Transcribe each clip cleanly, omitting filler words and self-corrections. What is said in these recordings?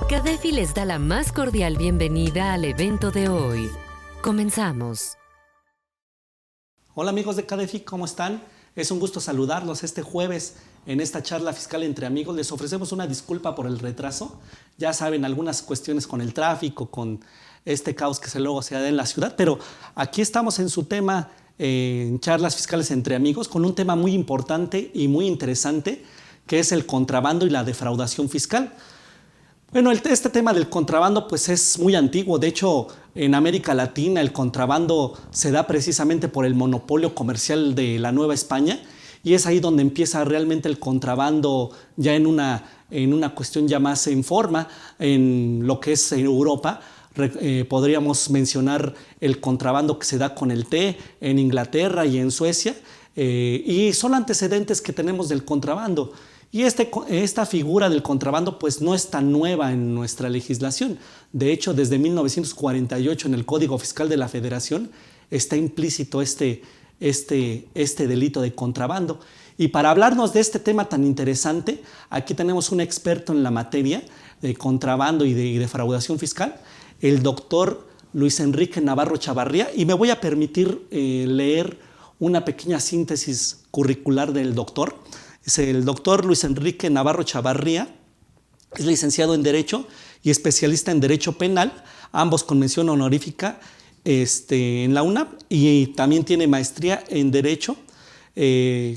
CADEFI les da la más cordial bienvenida al evento de hoy. Comenzamos. Hola amigos de CADEFI, ¿cómo están? Es un gusto saludarlos este jueves en esta charla fiscal entre amigos. Les ofrecemos una disculpa por el retraso. Ya saben, algunas cuestiones con el tráfico, con este caos que luego se da en la ciudad, pero aquí estamos en su tema, en charlas fiscales entre amigos, con un tema muy importante y muy interesante, que es el contrabando y la defraudación fiscal. Bueno, este tema del contrabando pues es muy antiguo. De hecho, en América Latina el contrabando se da precisamente por el monopolio comercial de la Nueva España, y es ahí donde empieza realmente el contrabando ya en una cuestión ya más en forma, en lo que es Europa. Podríamos mencionar el contrabando que se da con el té en Inglaterra y en Suecia, y son antecedentes que tenemos del contrabando. Y esta figura del contrabando pues no es tan nueva en nuestra legislación. De hecho, desde 1948 en el Código Fiscal de la Federación está implícito este delito de contrabando. Y para hablarnos de este tema tan interesante, aquí tenemos un experto en la materia de contrabando y de defraudación fiscal, el doctor Luis Enrique Navarro Chavarría, y me voy a permitir leer una pequeña síntesis curricular del doctor. El doctor Luis Enrique Navarro Chavarría es licenciado en Derecho y especialista en Derecho Penal, ambos con mención honorífica en la UNAM, y también tiene maestría en Derecho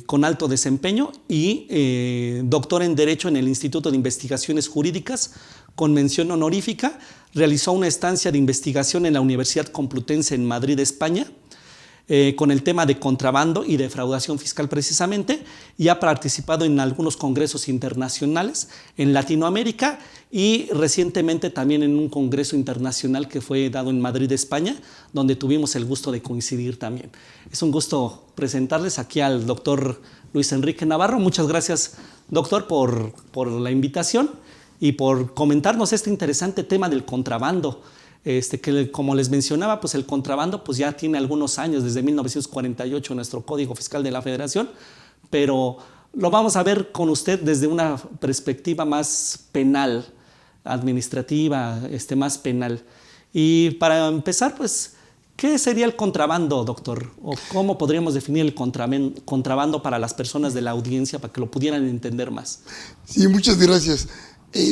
con alto desempeño y doctor en Derecho en el Instituto de Investigaciones Jurídicas con mención honorífica. Realizó una estancia de investigación en la Universidad Complutense en Madrid, España, con el tema de contrabando y defraudación fiscal precisamente, y ha participado en algunos congresos internacionales en Latinoamérica y recientemente también en un congreso internacional que fue dado en Madrid, España, donde tuvimos el gusto de coincidir también. Es un gusto presentarles aquí al doctor Luis Enrique Navarro. Muchas gracias, doctor, por la invitación y por comentarnos este interesante tema del contrabando. Que como les mencionaba, pues el contrabando pues ya tiene algunos años, desde 1948 nuestro Código Fiscal de la Federación, pero lo vamos a ver con usted desde una perspectiva más penal, administrativa, más penal. Y para empezar, pues, ¿qué sería el contrabando, doctor? ¿O cómo podríamos definir el contrabando para las personas de la audiencia, para que lo pudieran entender más? Sí, muchas gracias.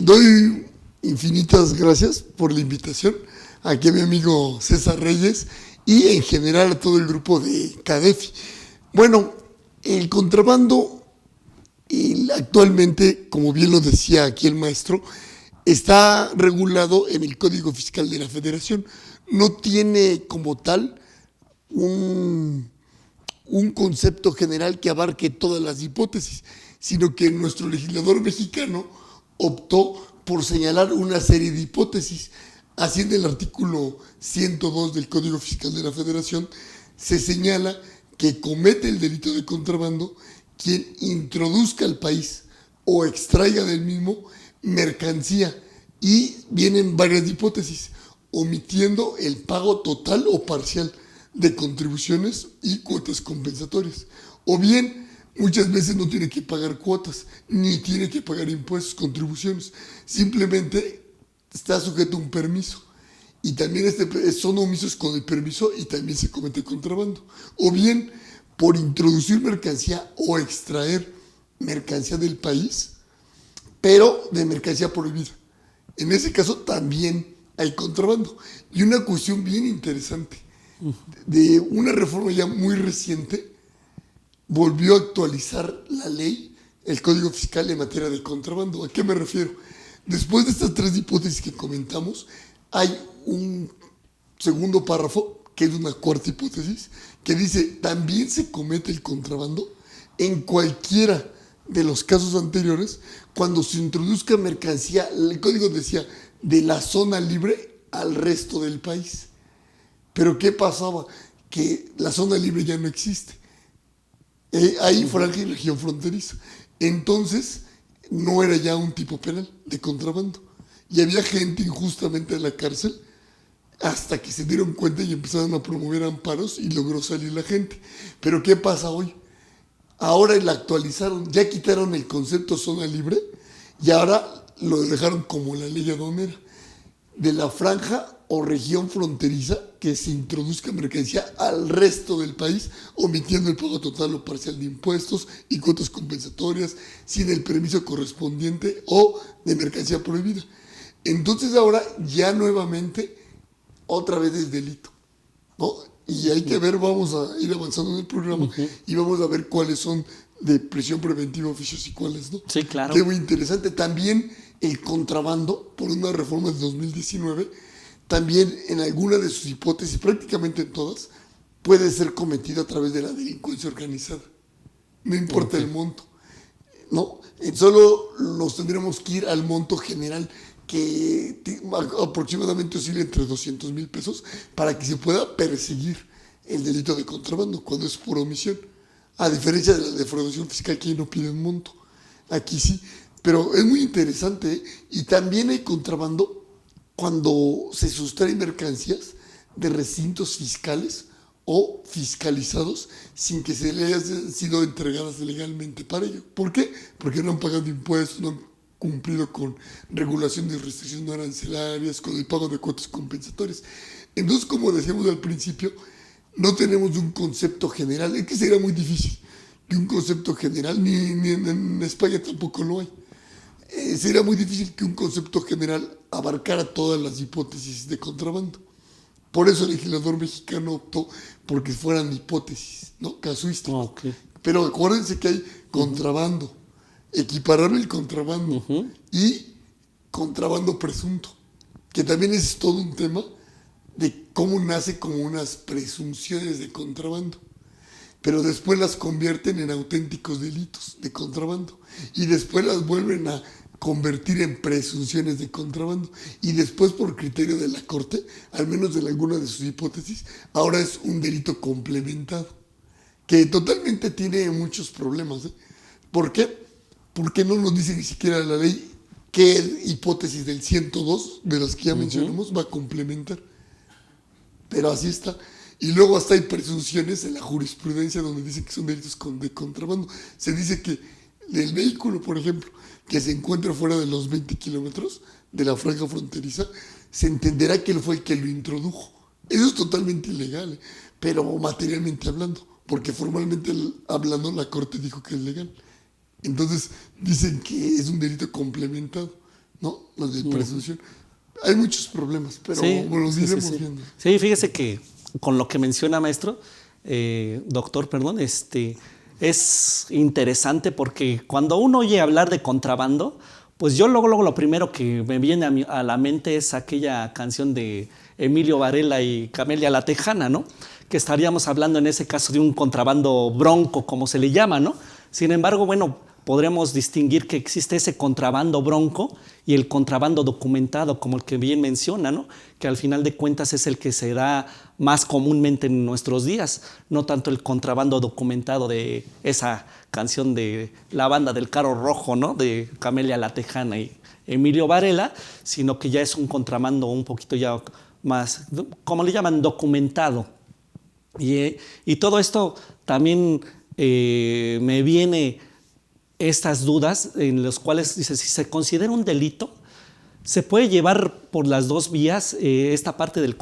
Doy infinitas gracias por la invitación aquí a mi amigo César Reyes y en general a todo el grupo de CADEFI. Bueno, el contrabando actualmente, como bien lo decía aquí el maestro, está regulado en el Código Fiscal de la Federación. No tiene como tal un concepto general que abarque todas las hipótesis, sino que nuestro legislador mexicano optó por señalar una serie de hipótesis. Así, en el artículo 102 del Código Fiscal de la Federación se señala que comete el delito de contrabando quien introduzca al país o extraiga del mismo mercancía, y vienen varias hipótesis, omitiendo el pago total o parcial de contribuciones y cuotas compensatorias, o bien muchas veces no tiene que pagar cuotas, ni tiene que pagar impuestos, contribuciones, simplemente está sujeto a un permiso, y también son omisos con el permiso y también se comete contrabando, o bien por introducir mercancía o extraer mercancía del país, pero de mercancía prohibida. En ese caso también hay contrabando. Y una cuestión bien interesante, de una reforma ya muy reciente, volvió a actualizar la ley, el Código Fiscal en materia de contrabando. ¿A qué me refiero? Después de estas tres hipótesis que comentamos, hay un segundo párrafo, que es una cuarta hipótesis, que dice: también se comete el contrabando en cualquiera de los casos anteriores cuando se introduzca mercancía, el código decía, de la zona libre al resto del país. Pero ¿qué pasaba? Que la zona libre ya no existe. Hay franja y región fronteriza. Entonces, no era ya un tipo penal de contrabando. Y había gente injustamente en la cárcel hasta que se dieron cuenta y empezaron a promover amparos y logró salir la gente. Pero ¿qué pasa hoy? Ahora la actualizaron, ya quitaron el concepto zona libre y ahora lo dejaron como la ley aduanera. De la franja o región fronteriza que se introduzca mercancía al resto del país, omitiendo el pago total o parcial de impuestos y cuotas compensatorias, sin el permiso correspondiente o de mercancía prohibida. Entonces ahora ya nuevamente otra vez es delito, ¿no? Y hay que ver, vamos a ir avanzando en el programa y vamos a ver cuáles son de prisión preventiva oficios y cuáles no. Sí, claro. Que es muy interesante. También el contrabando, por una reforma de 2019, también en alguna de sus hipótesis, prácticamente en todas, puede ser cometido a través de la delincuencia organizada. No importa el monto, ¿no? Solo nos tendremos que ir al monto general, que aproximadamente oscila entre 200,000 pesos, para que se pueda perseguir el delito de contrabando cuando es por omisión. A diferencia de la defraudación fiscal, que ahí no piden monto. Aquí sí. Pero es muy interesante, ¿eh? Y también hay contrabando cuando se sustraen mercancías de recintos fiscales o fiscalizados sin que se les hayan sido entregadas legalmente para ello. ¿Por qué? Porque no han pagado impuestos, no han cumplido con regulación de restricciones no arancelarias, con el pago de cuotas compensatorias. Entonces, como decíamos al principio, no tenemos un concepto general. Es que sería muy difícil que un concepto general, ni en España tampoco lo hay. Sería muy difícil que un concepto general abarcara todas las hipótesis de contrabando. Por eso el legislador mexicano optó porque fueran hipótesis, ¿no? Casuísticas. Okay. Pero acuérdense que hay contrabando, equiparar el contrabando y contrabando presunto, que también es todo un tema de cómo nace como unas presunciones de contrabando, pero después las convierten en auténticos delitos de contrabando y después las vuelven a convertir en presunciones de contrabando y después, por criterio de la Corte, al menos en alguna de sus hipótesis, ahora es un delito complementado, que totalmente tiene muchos problemas, ¿eh? ¿Por qué? Porque no nos dice ni siquiera la ley qué hipótesis del 102 de las que ya mencionamos va a complementar. Pero así está. Y luego hasta hay presunciones en la jurisprudencia donde dicen que son delitos de contrabando. Se dice que el vehículo, por ejemplo, que se encuentra fuera de los 20 kilómetros de la franja fronteriza, se entenderá que él fue el que lo introdujo. Eso es totalmente ilegal, pero materialmente hablando, porque formalmente hablando la Corte dijo que es legal. Entonces dicen que es un delito complementado, ¿no? Lo de presunción. Hay muchos problemas, pero Sí, los iremos viendo. Sí, fíjese que con lo que menciona, maestro, doctor, perdón, es interesante porque cuando uno oye hablar de contrabando, pues yo luego lo primero que me viene a la mente es aquella canción de Emilio Varela y Camelia la Tejana, ¿no? Que estaríamos hablando en ese caso de un contrabando bronco, como se le llama, ¿no? Sin embargo, bueno, podremos distinguir que existe ese contrabando bronco y el contrabando documentado, como el que bien menciona, ¿no? Que al final de cuentas es el que se da más comúnmente en nuestros días, no tanto el contrabando documentado de esa canción de la banda del Carro Rojo, ¿no? De Camelia la Tejana y Emilio Varela, sino que ya es un contrabando un poquito ya más, como le llaman, documentado. Y todo esto también me viene estas dudas en las cuales dice, si se considera un delito, se puede llevar por las dos vías esta parte del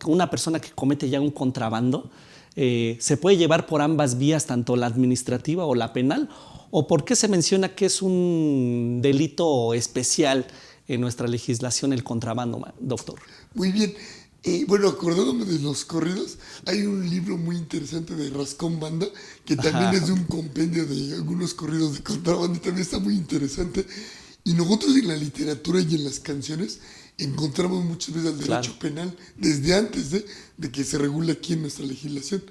una persona que comete ya un contrabando, se puede llevar por ambas vías, tanto la administrativa o la penal, o por qué se menciona que es un delito especial en nuestra legislación el contrabando, doctor. Muy bien. Bueno, acordándome de los corridos, hay un libro muy interesante de Rascón Banda, que también es un compendio de algunos corridos de contrabando y también está muy interesante. Y nosotros en la literatura y en las canciones encontramos muchas veces el derecho penal desde antes de que se regule aquí en nuestra legislación,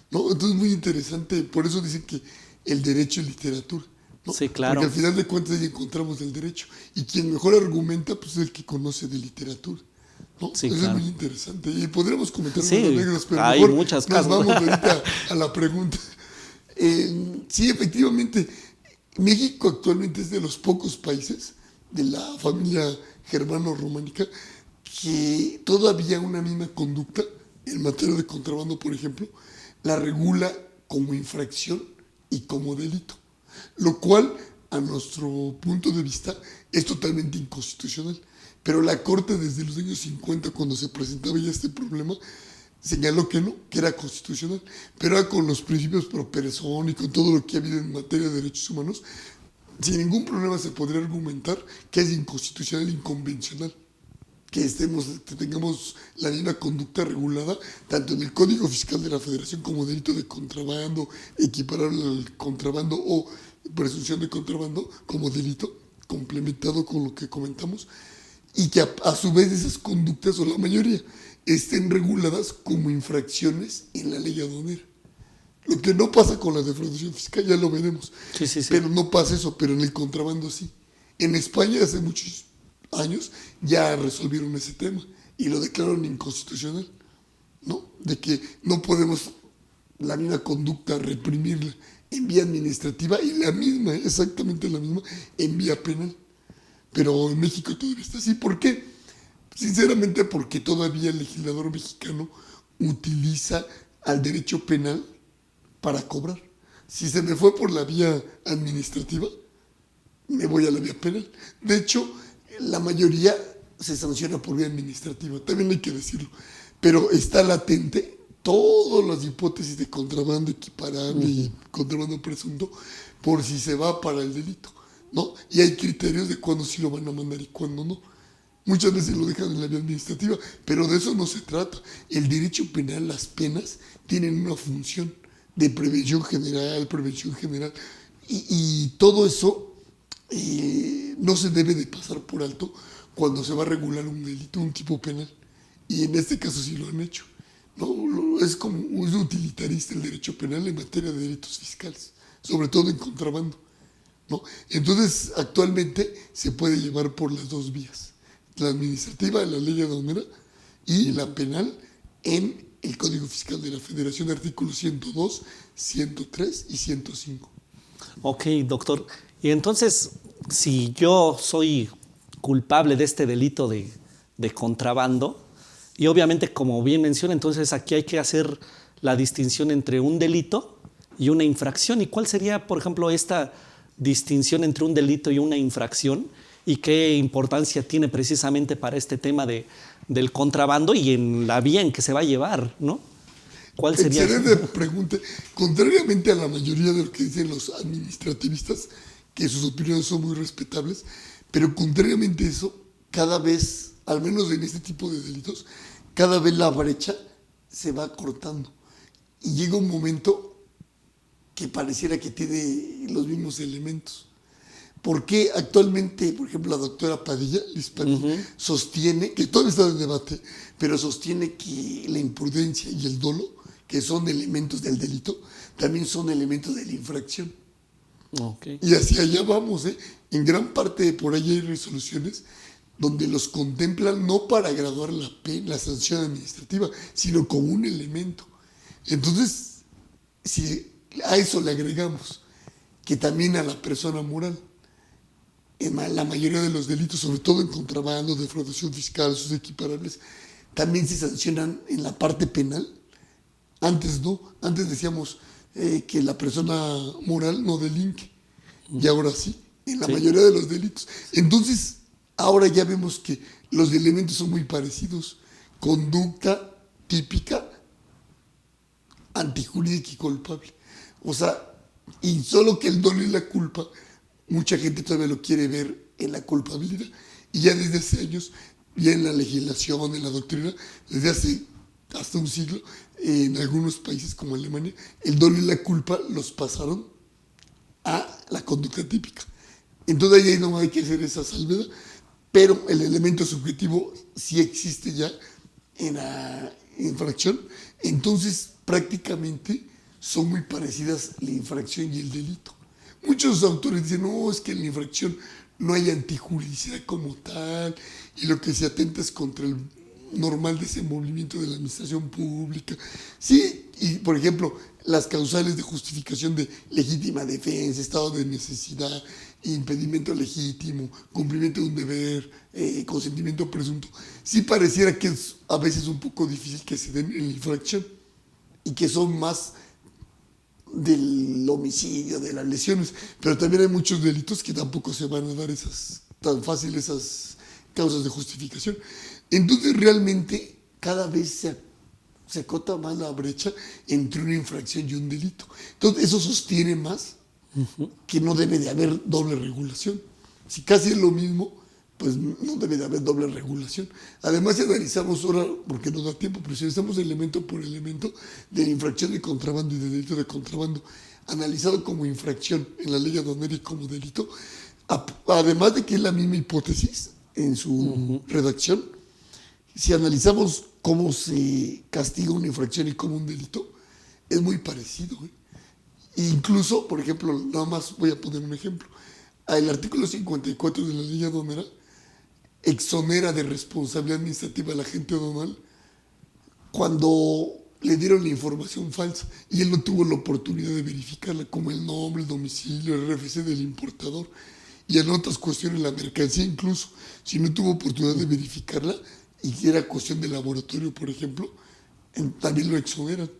¿no? Entonces es muy interesante, por eso dicen que el derecho es literatura, ¿no? Sí, claro. Porque al final de cuentas ahí encontramos el derecho y quien mejor argumenta pues es el que conoce de literatura. ¿No? Sí, eso claro. Es muy interesante y podremos comentar sí, unas anécdotas, pero hay mejor muchas nos cosas. vamos ahorita a la pregunta. Sí, efectivamente, México actualmente es de los pocos países de la familia germano-románica que todavía una misma conducta en materia de contrabando, por ejemplo, la regula como infracción y como delito, lo cual a nuestro punto de vista, es totalmente inconstitucional. Pero la Corte desde los años 50, cuando se presentaba ya este problema, señaló que no, que era constitucional. Pero ahora con los principios pro persona y con todo lo que ha habido en materia de derechos humanos, sin ningún problema se podría argumentar que es inconstitucional e inconvencional que tengamos la misma conducta regulada tanto en el Código Fiscal de la Federación como delito de contrabando, equiparable al contrabando o presunción de contrabando como delito, complementado con lo que comentamos, y que a su vez esas conductas, o la mayoría, estén reguladas como infracciones en la ley aduanera. Lo que no pasa con la defraudación fiscal, ya lo veremos. Sí. Pero no pasa eso, pero en el contrabando sí. En España hace muchos años ya resolvieron ese tema y lo declararon inconstitucional, ¿no? De que no podemos la misma conducta reprimirla en vía administrativa y la misma, exactamente la misma, en vía penal. Pero en México todavía está así. ¿Por qué? Sinceramente porque todavía el legislador mexicano utiliza al derecho penal para cobrar. Si se me fue por la vía administrativa, me voy a la vía penal. De hecho, la mayoría se sanciona por vía administrativa, también hay que decirlo. Pero está latente todas las hipótesis de contrabando equiparable y contrabando presunto por si se va para el delito, ¿no? Y hay criterios de cuándo sí lo van a mandar y cuándo no. Muchas veces lo dejan en la vía administrativa, pero de eso no se trata. El derecho penal, las penas, tienen una función de prevención general, y todo eso no se debe de pasar por alto cuando se va a regular un delito, un tipo penal. Y en este caso sí lo han hecho, ¿no? Es utilitarista el derecho penal en materia de delitos fiscales, sobre todo en contrabando, ¿no? Entonces, actualmente se puede llevar por las dos vías, la administrativa, la ley aduanera, y la penal en el Código Fiscal de la Federación, artículos 102, 103 y 105. Ok, doctor. Y entonces, si yo soy culpable de este delito de contrabando, y obviamente, como bien menciona, entonces aquí hay que hacer la distinción entre un delito y una infracción. ¿Y cuál sería, por ejemplo, esta distinción entre un delito y una infracción? ¿Y qué importancia tiene precisamente para este tema del contrabando y en la vía en que se va a llevar, ¿no? ¿Cuál sería? Excelente pregunta. Contrariamente a la mayoría de lo que dicen los administrativistas, que sus opiniones son muy respetables, pero contrariamente a eso, cada vez, al menos en este tipo de delitos, cada vez la brecha se va cortando. Y llega un momento que pareciera que tiene los mismos elementos. Porque actualmente, por ejemplo, la doctora Padilla, Liz Padilla, sostiene, que todo está en debate, pero sostiene que la imprudencia y el dolo, que son elementos del delito, también son elementos de la infracción. Okay. Y hacia allá vamos, ¿eh? En gran parte de por ahí hay resoluciones donde los contemplan no para graduar la pena, la sanción administrativa, sino como un elemento. Entonces, si a eso le agregamos que también a la persona moral, en la mayoría de los delitos, sobre todo en contrabando, defraudación fiscal, sus equiparables, también se sancionan en la parte penal. Antes no, antes decíamos que la persona moral no delinque, y ahora sí, en la mayoría de los delitos. Entonces, ahora ya vemos que los elementos son muy parecidos. Conducta típica, antijurídica y culpable. O sea, y solo que el dolo y la culpa, mucha gente todavía lo quiere ver en la culpabilidad. Y ya desde hace años, ya en la legislación, en la doctrina, desde hace hasta un siglo, en algunos países como Alemania, el dolo y la culpa los pasaron a la conducta típica. Entonces ahí no hay que hacer esa salvedad, pero el elemento subjetivo sí existe ya en la infracción. Entonces prácticamente son muy parecidas la infracción y el delito. Muchos autores dicen, no, es que en la infracción no hay antijuridicidad como tal, y lo que se atenta es contra el normal desenvolvimiento de la administración pública. Sí, y por ejemplo, las causales de justificación de legítima defensa, estado de necesidad, impedimento legítimo, cumplimiento de un deber, consentimiento presunto, sí pareciera que es a veces un poco difícil que se den en la infracción y que son más del homicidio, de las lesiones, pero también hay muchos delitos que tampoco se van a dar tan fácil esas causas de justificación. Entonces realmente cada vez se acota más la brecha entre una infracción y un delito. Entonces eso sostiene más que no debe de haber doble regulación. Si casi es lo mismo, pues no debe de haber doble regulación. Además, si analizamos ahora, porque nos da tiempo, pero si analizamos elemento por elemento de la infracción de contrabando y del delito de contrabando, analizado como infracción en la ley aduanera y como delito, además de que es la misma hipótesis en su redacción, si analizamos cómo se castiga una infracción y como un delito, es muy parecido. Incluso, por ejemplo, nada más voy a poner un ejemplo. El artículo 54 de la ley aduanera exonera de responsabilidad administrativa al agente aduanal cuando le dieron la información falsa y él no tuvo la oportunidad de verificarla, como el nombre, el domicilio, el RFC del importador y en otras cuestiones, la mercancía incluso, si no tuvo oportunidad de verificarla y si era cuestión de laboratorio, por ejemplo, también lo exoneran.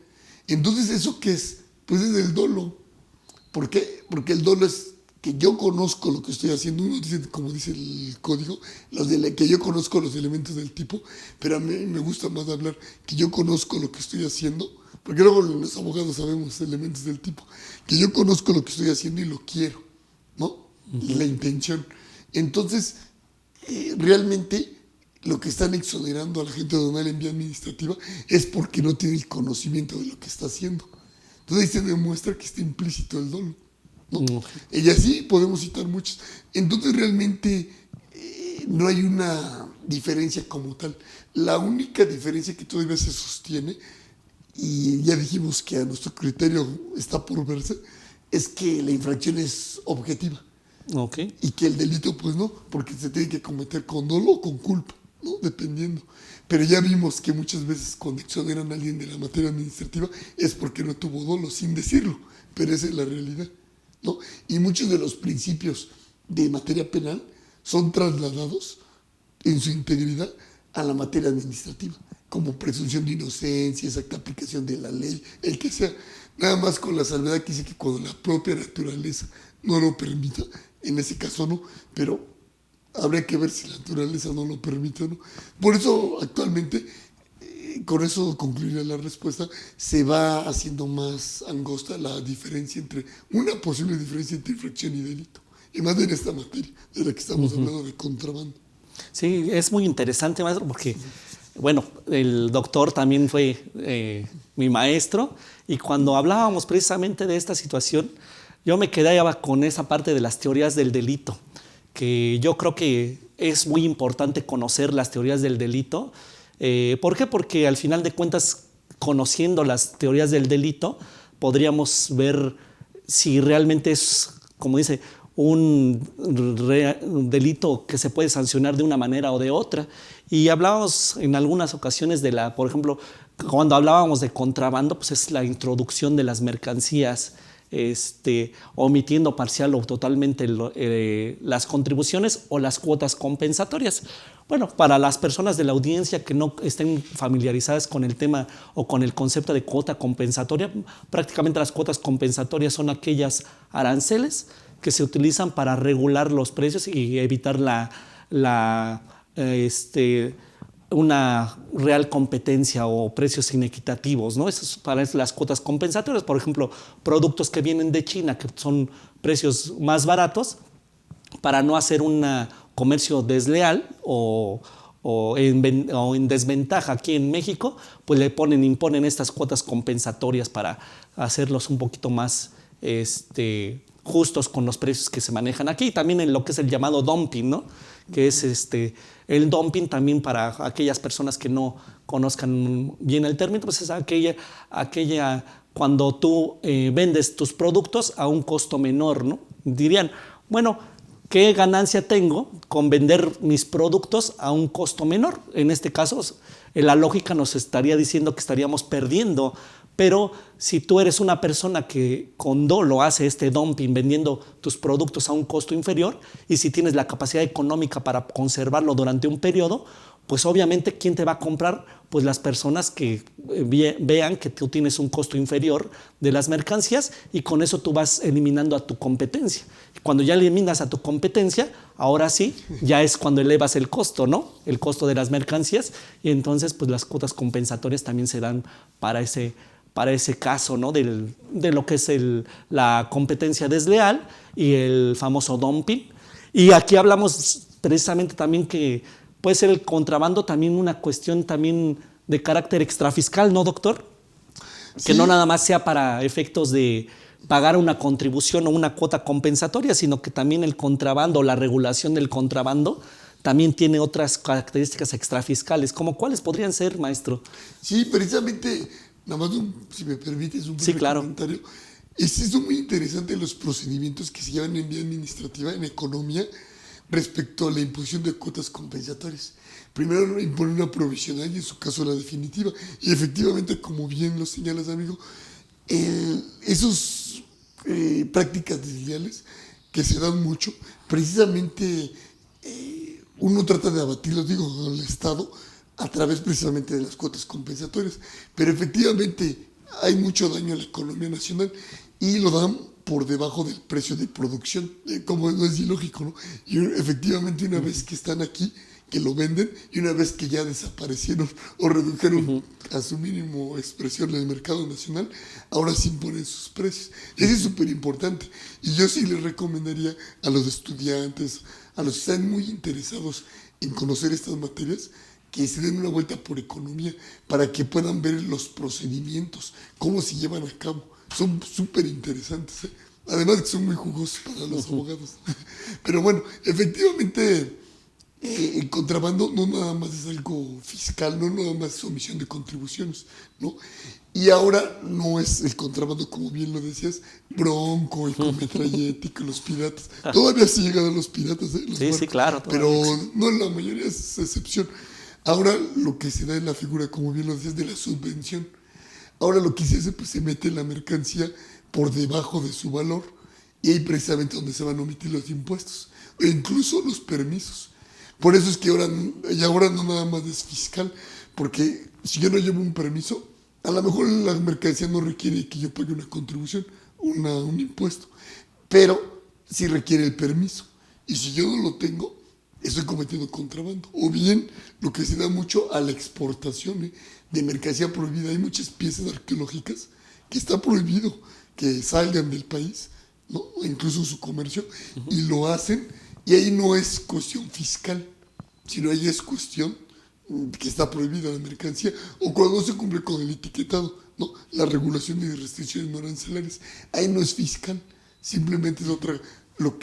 Entonces, ¿eso qué es? Pues es el dolo. ¿Por qué? Porque el dolo es que yo conozco lo que estoy haciendo. Uno dice, como dice el código, que yo conozco los elementos del tipo, pero a mí me gusta más hablar que yo conozco lo que estoy haciendo, porque luego los abogados sabemos elementos del tipo, que yo conozco lo que estoy haciendo y lo quiero, ¿no? La intención. Entonces, realmente lo que están exonerando a la gente aduanal en vía administrativa es porque no tiene el conocimiento de lo que está haciendo. Entonces ahí se demuestra que está implícito el dolo, ¿no? Y así podemos citar muchos. Entonces realmente no hay una diferencia como tal. La única diferencia que todavía se sostiene, y ya dijimos que a nuestro criterio está por verse, es que la infracción es objetiva. Okay. Y que el delito pues no, porque se tiene que cometer con dolo o con culpa, ¿no? Dependiendo. Pero ya vimos que muchas veces cuando exoneran a alguien de la materia administrativa es porque no tuvo dolo, sin decirlo, pero esa es la realidad, ¿no? Y muchos de los principios de materia penal son trasladados en su integridad a la materia administrativa, como presunción de inocencia, exacta aplicación de la ley, el que sea, nada más con la salvedad que dice que cuando la propia naturaleza no lo permita, en ese caso no, pero habría que ver si la naturaleza no lo permite o no. Por eso actualmente, con eso concluiría la respuesta, se va haciendo más angosta la diferencia una posible diferencia entre infracción y delito, y más en esta materia de la que estamos hablando de contrabando. Sí, es muy interesante, maestro, porque, bueno, el doctor también fue mi maestro, y cuando hablábamos precisamente de esta situación, yo me quedaba con esa parte de las teorías del delito, que yo creo que es muy importante conocer las teorías del delito. ¿Por qué? Porque al final de cuentas, conociendo las teorías del delito, podríamos ver si realmente es, como dice, un delito que se puede sancionar de una manera o de otra. Y hablábamos en algunas ocasiones por ejemplo, cuando hablábamos de contrabando, pues es la introducción de las mercancías, omitiendo parcial o totalmente las contribuciones o las cuotas compensatorias. Bueno, para las personas de la audiencia que no estén familiarizadas con el tema o con el concepto de cuota compensatoria, prácticamente las cuotas compensatorias son aquellas aranceles que se utilizan para regular los precios y evitar una real competencia o precios inequitativos, ¿no? Eso es para las cuotas compensatorias. Por ejemplo, productos que vienen de China, que son precios más baratos, para no hacer un comercio desleal o en desventaja aquí en México, pues imponen estas cuotas compensatorias para hacerlos un poquito más justos con los precios que se manejan aquí, y también en lo que es el llamado dumping, ¿no? Que es el dumping también para aquellas personas que no conozcan bien el término, pues es aquella cuando tú vendes tus productos a un costo menor, ¿no? Dirían, bueno, ¿qué ganancia tengo con vender mis productos a un costo menor? En este caso, la lógica nos estaría diciendo que estaríamos perdiendo. Pero si tú eres una persona que con dolo hace este dumping vendiendo tus productos a un costo inferior, y si tienes la capacidad económica para conservarlo durante un periodo, pues obviamente, ¿quién te va a comprar? Pues las personas que vean que tú tienes un costo inferior de las mercancías y con eso tú vas eliminando a tu competencia. Cuando ya eliminas a tu competencia, ahora sí, ya es cuando elevas el costo, ¿no? El costo de las mercancías y entonces pues las cuotas compensatorias también se dan para ese caso, ¿no? De lo que es la competencia desleal y el famoso dumping. Y aquí hablamos precisamente también que puede ser el contrabando también una cuestión también de carácter extrafiscal, ¿no, doctor? Sí. Que no nada más sea para efectos de pagar una contribución o una cuota compensatoria, sino que también el contrabando, la regulación del contrabando, también tiene otras características extrafiscales. ¿Cómo cuáles podrían ser, maestro? Sí, precisamente, nada más, si me permites, un sí, claro. comentario. Es muy interesante los procedimientos que se llevan en vía administrativa, en economía, respecto a la imposición de cuotas compensatorias. Primero impone una provisional y en su caso la definitiva. Y efectivamente, como bien lo señalas, amigo, esas prácticas desleales que se dan mucho, precisamente uno trata de abatirlos, digo, al Estado, a través precisamente de las cuotas compensatorias. Pero efectivamente hay mucho daño a la economía nacional y lo dan por debajo del precio de producción, como no es ilógico, ¿no? Y efectivamente una vez que están aquí, que lo venden, y una vez que ya desaparecieron o redujeron a su mínimo expresión en el mercado nacional, ahora sí imponen sus precios. Eso es súper importante. Y yo sí les recomendaría a los estudiantes, a los que están muy interesados en conocer estas materias, que se den una vuelta por economía para que puedan ver los procedimientos, cómo se llevan a cabo. Son súper interesantes, ¿eh? Además que son muy jugosos para los abogados. Pero bueno, efectivamente, el contrabando no nada más es algo fiscal, no nada más es omisión de contribuciones, ¿no? Y ahora no es el contrabando, como bien lo decías, Bronco, el Cometralleta y los piratas. Todavía se llegan a los piratas, ¿eh? Los sí, barcos, sí, claro. Pero no, la mayoría es excepción. Ahora lo que se da en la figura, como bien lo decías, de la subvención. Ahora lo que se hace, pues se mete la mercancía por debajo de su valor y ahí precisamente donde se van a omitir los impuestos e incluso los permisos. Por eso es que ahora no nada más es fiscal, porque si yo no llevo un permiso, a lo mejor la mercancía no requiere que yo pague una contribución, un impuesto, pero sí requiere el permiso. Y si yo no lo tengo, estoy cometiendo contrabando. O bien, lo que se da mucho a la exportación de mercancía prohibida. Hay muchas piezas arqueológicas que está prohibido que salgan del país, ¿no? Incluso su comercio, y lo hacen, y ahí no es cuestión fiscal, sino ahí es cuestión que está prohibida la mercancía, o cuando no se cumple con el etiquetado, ¿no? La regulación y restricciones no arancelarias. Ahí no es fiscal, simplemente es lo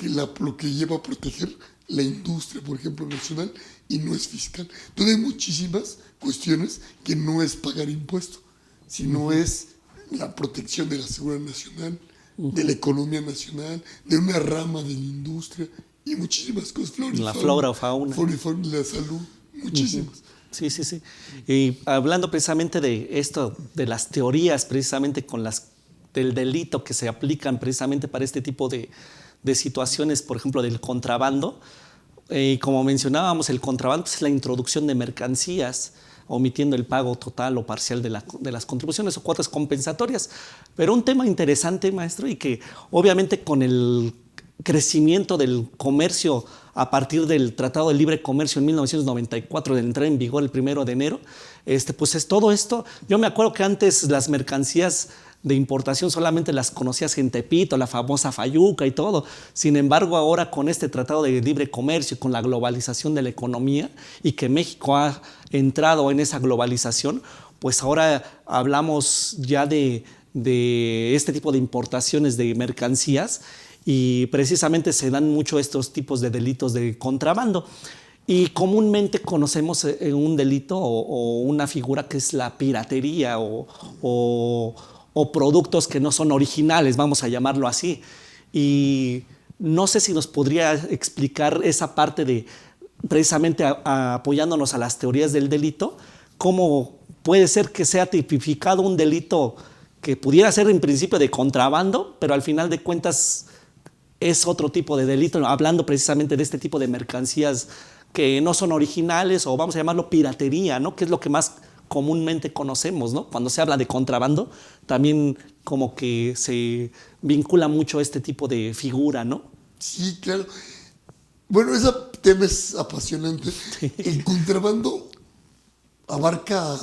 que lleva a proteger la industria, por ejemplo, nacional, y no es fiscal. Entonces hay muchísimas cuestiones que no es pagar impuesto, sino es la protección de la seguridad nacional, de la economía nacional, de una rama de la industria y muchísimas cosas. Flora o fauna. La salud, muchísimas. Sí, sí, sí. Y hablando precisamente de esto, de las teorías precisamente del delito que se aplican precisamente para este tipo de situaciones, por ejemplo, del contrabando. Como mencionábamos, el contrabando es la introducción de mercancías, omitiendo el pago total o parcial de las contribuciones o cuotas compensatorias. Pero un tema interesante, maestro, y que obviamente con el crecimiento del comercio a partir del Tratado de Libre Comercio en 1994, de entrar en vigor el 1 de enero, pues es todo esto. Yo me acuerdo que antes las mercancías de importación solamente las conocías en Tepito, la famosa fayuca y todo. Sin embargo, ahora con este Tratado de Libre Comercio y con la globalización de la economía y que México ha entrado en esa globalización, pues ahora hablamos ya de este tipo de importaciones de mercancías y precisamente se dan mucho estos tipos de delitos de contrabando. Y comúnmente conocemos un delito o una figura que es la piratería o productos que no son originales, vamos a llamarlo así. Y no sé si nos podría explicar esa parte de, precisamente apoyándonos a las teorías del delito, cómo puede ser que sea tipificado un delito que pudiera ser en principio de contrabando, pero al final de cuentas es otro tipo de delito, hablando precisamente de este tipo de mercancías que no son originales, o vamos a llamarlo piratería, ¿no? Que es lo que más comúnmente conocemos, ¿no? Cuando se habla de contrabando, también como que se vincula mucho a este tipo de figura, ¿no? Sí, claro. Bueno, ese tema es apasionante. Sí. El contrabando abarca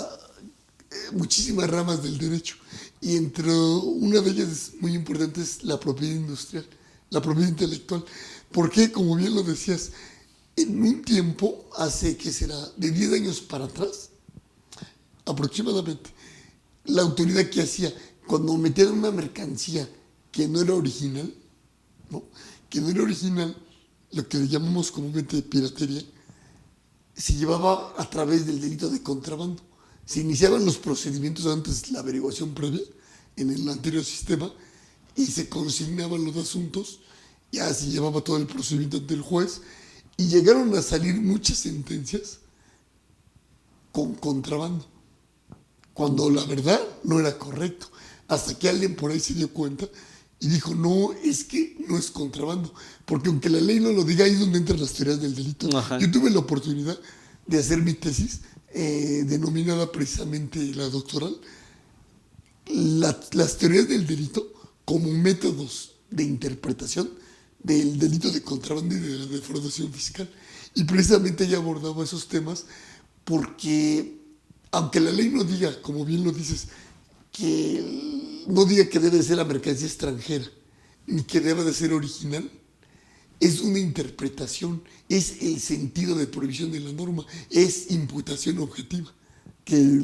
muchísimas ramas del derecho, y entre una de ellas muy importante es la propiedad industrial, la propiedad intelectual. Porque, como bien lo decías, en un tiempo, hace, ¿qué será?, de 10 años para atrás, aproximadamente, la autoridad que hacía, cuando metían una mercancía que no era original, ¿no?, que no era original, lo que le llamamos comúnmente piratería, se llevaba a través del delito de contrabando. Se iniciaban los procedimientos antes, la averiguación previa, en el anterior sistema, y se consignaban los asuntos, ya se llevaba todo el procedimiento ante el juez, y llegaron a salir muchas sentencias con contrabando, cuando la verdad no era correcto, hasta que alguien por ahí se dio cuenta y dijo, no, es que no es contrabando, porque aunque la ley no lo diga, ahí es donde entran las teorías del delito. Ajá. Yo tuve la oportunidad de hacer mi tesis, denominada precisamente la doctoral, las teorías del delito como métodos de interpretación del delito de contrabando y de la defraudación fiscal. Y precisamente ella abordaba esos temas porque, aunque la ley no diga, como bien lo dices, que no diga que debe de ser la mercancía extranjera, ni que debe de ser original, es una interpretación, es el sentido de prohibición de la norma, es imputación objetiva, que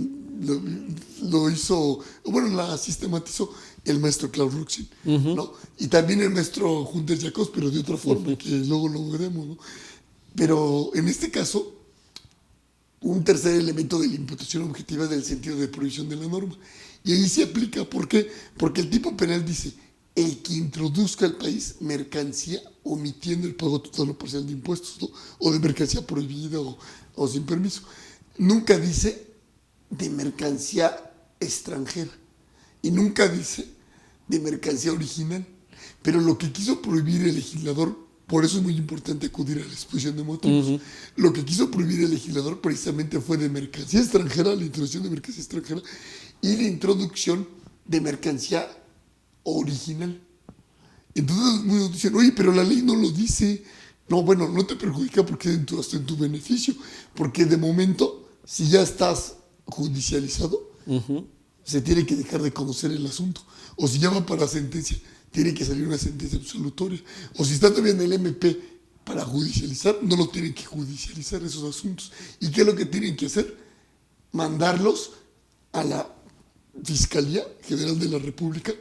lo hizo, bueno, la sistematizó el maestro Klaus Rücksinn, ¿no? Y también el maestro Hunter Jacobs, pero de otra forma, que luego lo veremos, ¿no? Pero en este caso, un tercer elemento de la imputación objetiva es el sentido de prohibición de la norma. Y ahí se aplica, ¿por qué? Porque el tipo penal dice, el que introduzca al país mercancía omitiendo el pago total o parcial de impuestos, ¿no?, o de mercancía prohibida o sin permiso. Nunca dice de mercancía extranjera y nunca dice de mercancía original. Pero lo que quiso prohibir el legislador, por eso es muy importante acudir a la exposición de motivos, lo que quiso prohibir el legislador precisamente fue de mercancía extranjera, la introducción de mercancía extranjera y la introducción de mercancía original. Entonces muchos dicen, oye, pero la ley no lo dice. No, bueno, no te perjudica porque es hasta en tu beneficio, porque de momento, si ya estás judicializado, se tiene que dejar de conocer el asunto. O si ya va para sentencia, tiene que salir una sentencia absolutoria. O si está todavía en el MP para judicializar, no lo tienen que judicializar esos asuntos. ¿Y qué es lo que tienen que hacer? Mandarlos a la Fiscalía General de la República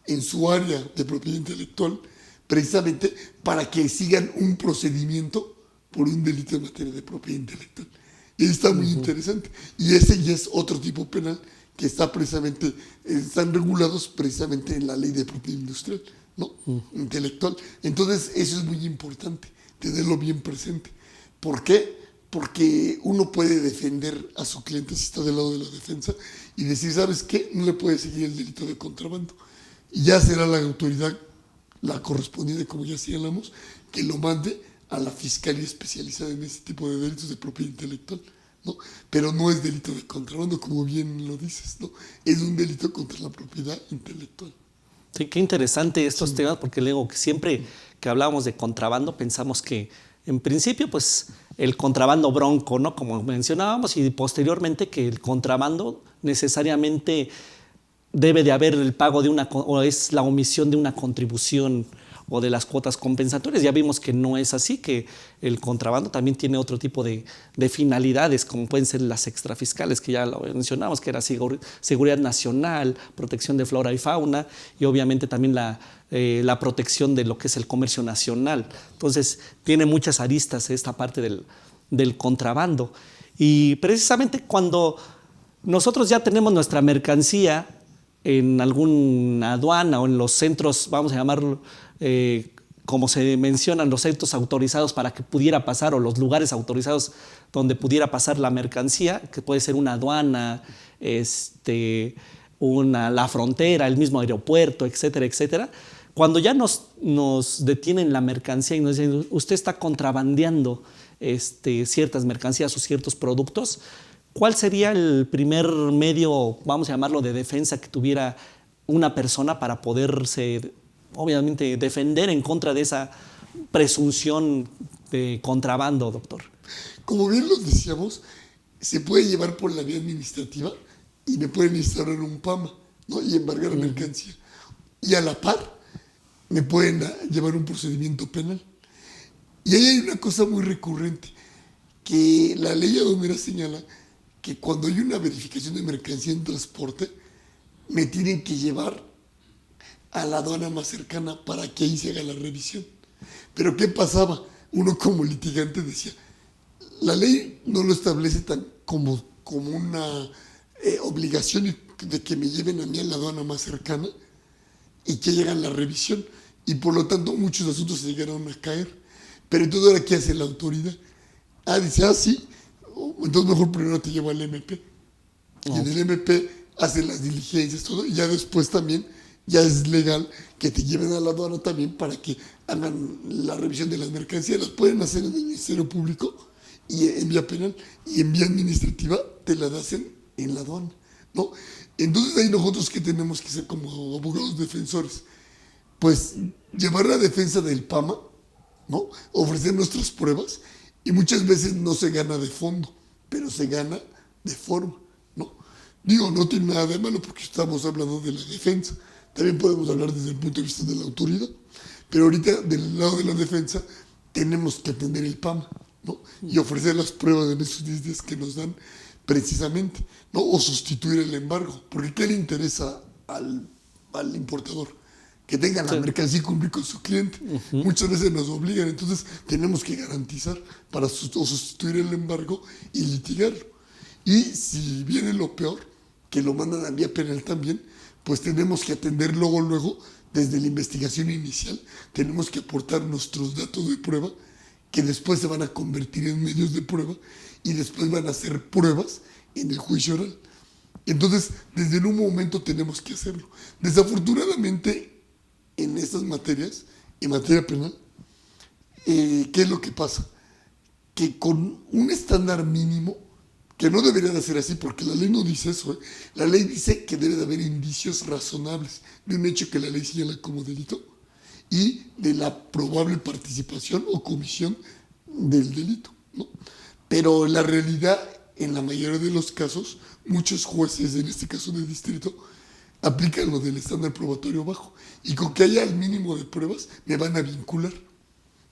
en su área de propiedad intelectual, precisamente para que sigan un procedimiento por un delito en materia de propiedad intelectual. Y está muy interesante. Y ese ya es otro tipo penal que está precisamente, están regulados precisamente en la ley de propiedad industrial, ¿no? Intelectual. Entonces, eso es muy importante, tenerlo bien presente. ¿Por qué? Porque uno puede defender a su cliente si está del lado de la defensa y decir, ¿sabes qué? No le puede seguir el delito de contrabando. Y ya será la autoridad, la correspondiente, como ya señalamos, que lo mande a la Fiscalía especializada en este tipo de delitos de propiedad intelectual, ¿no? Pero no es delito de contrabando, como bien lo dices, ¿no? Es un delito contra la propiedad intelectual. Sí, qué interesante estos temas, porque luego que siempre que hablamos de contrabando pensamos que en principio pues el contrabando bronco, ¿no?, como mencionábamos, y posteriormente que el contrabando necesariamente debe de haber el pago de o es la omisión de una contribución o de las cuotas compensatorias. Ya vimos que no es así, que el contrabando también tiene otro tipo de finalidades, como pueden ser las extrafiscales, que ya lo mencionamos, que era seguridad nacional, protección de flora y fauna, y obviamente también la protección de lo que es el comercio nacional. Entonces, tiene muchas aristas esta parte del contrabando. Y precisamente cuando nosotros ya tenemos nuestra mercancía en alguna aduana o en los centros, vamos a llamarlo, como se mencionan, los centros autorizados para que pudiera pasar, o los lugares autorizados donde pudiera pasar la mercancía, que puede ser una aduana, la frontera, el mismo aeropuerto, etcétera, etcétera. Cuando ya nos detienen la mercancía y nos dicen, usted está contrabandeando ciertas mercancías o ciertos productos, ¿cuál sería el primer medio, vamos a llamarlo, de defensa que tuviera una persona para poderse, obviamente, defender en contra de esa presunción de contrabando, doctor? Como bien lo decíamos, se puede llevar por la vía administrativa y me pueden instaurar un PAMA, ¿no? Y embargar mercancía. Y a la par, me pueden llevar un procedimiento penal. Y ahí hay una cosa muy recurrente, que la ley aduanera señala que cuando hay una verificación de mercancía en transporte, me tienen que llevar a la aduana más cercana para que ahí se haga la revisión. Pero ¿qué pasaba? Uno como litigante decía, la ley no lo establece tan como una obligación de que me lleven a mí a la aduana más cercana y que llegan la revisión. Y por lo tanto muchos asuntos se llegaron a caer. Pero entonces ahora, ¿qué hace la autoridad? Dice, sí, entonces mejor primero te llevo al MP. Y en el MP hacen las diligencias, todo, y ya después también ya es legal que te lleven a la aduana también para que hagan la revisión de las mercancías. Las pueden hacer en el Ministerio Público y en vía penal, y en vía administrativa te las hacen en la aduana, ¿no? Entonces ahí nosotros, ¿qué tenemos que hacer como abogados defensores? Pues llevar la defensa del PAMA, ¿no? Ofrecer nuestras pruebas, y muchas veces no se gana de fondo, pero se gana de forma, ¿no? Digo, no tiene nada de malo porque estamos hablando de la defensa. También podemos hablar desde el punto de vista de la autoridad, pero ahorita del lado de la defensa tenemos que atender el PAMA, ¿no? Y ofrecer las pruebas en esos 10 días que nos dan precisamente, ¿no? O sustituir el embargo, porque ¿qué le interesa al importador? Que tengan la mercancía y cumplir con su cliente. Muchas veces nos obligan, entonces tenemos que garantizar para sustituir el embargo y litigarlo. Y si viene lo peor, que lo mandan a vía penal también, pues tenemos que atender luego, desde la investigación inicial, tenemos que aportar nuestros datos de prueba, que después se van a convertir en medios de prueba y después van a ser pruebas en el juicio oral. Entonces, desde un momento tenemos que hacerlo. Desafortunadamente, en estas materias, en materia penal, ¿qué es lo que pasa? Que con un estándar mínimo, que no debería de ser así, porque la ley no dice eso, la ley dice que debe de haber indicios razonables de un hecho que la ley señala como delito y de la probable participación o comisión del delito, ¿no? Pero la realidad, en la mayoría de los casos, muchos jueces, en este caso de distrito, aplican lo del estándar probatorio bajo, y con que haya el mínimo de pruebas me van a vincular.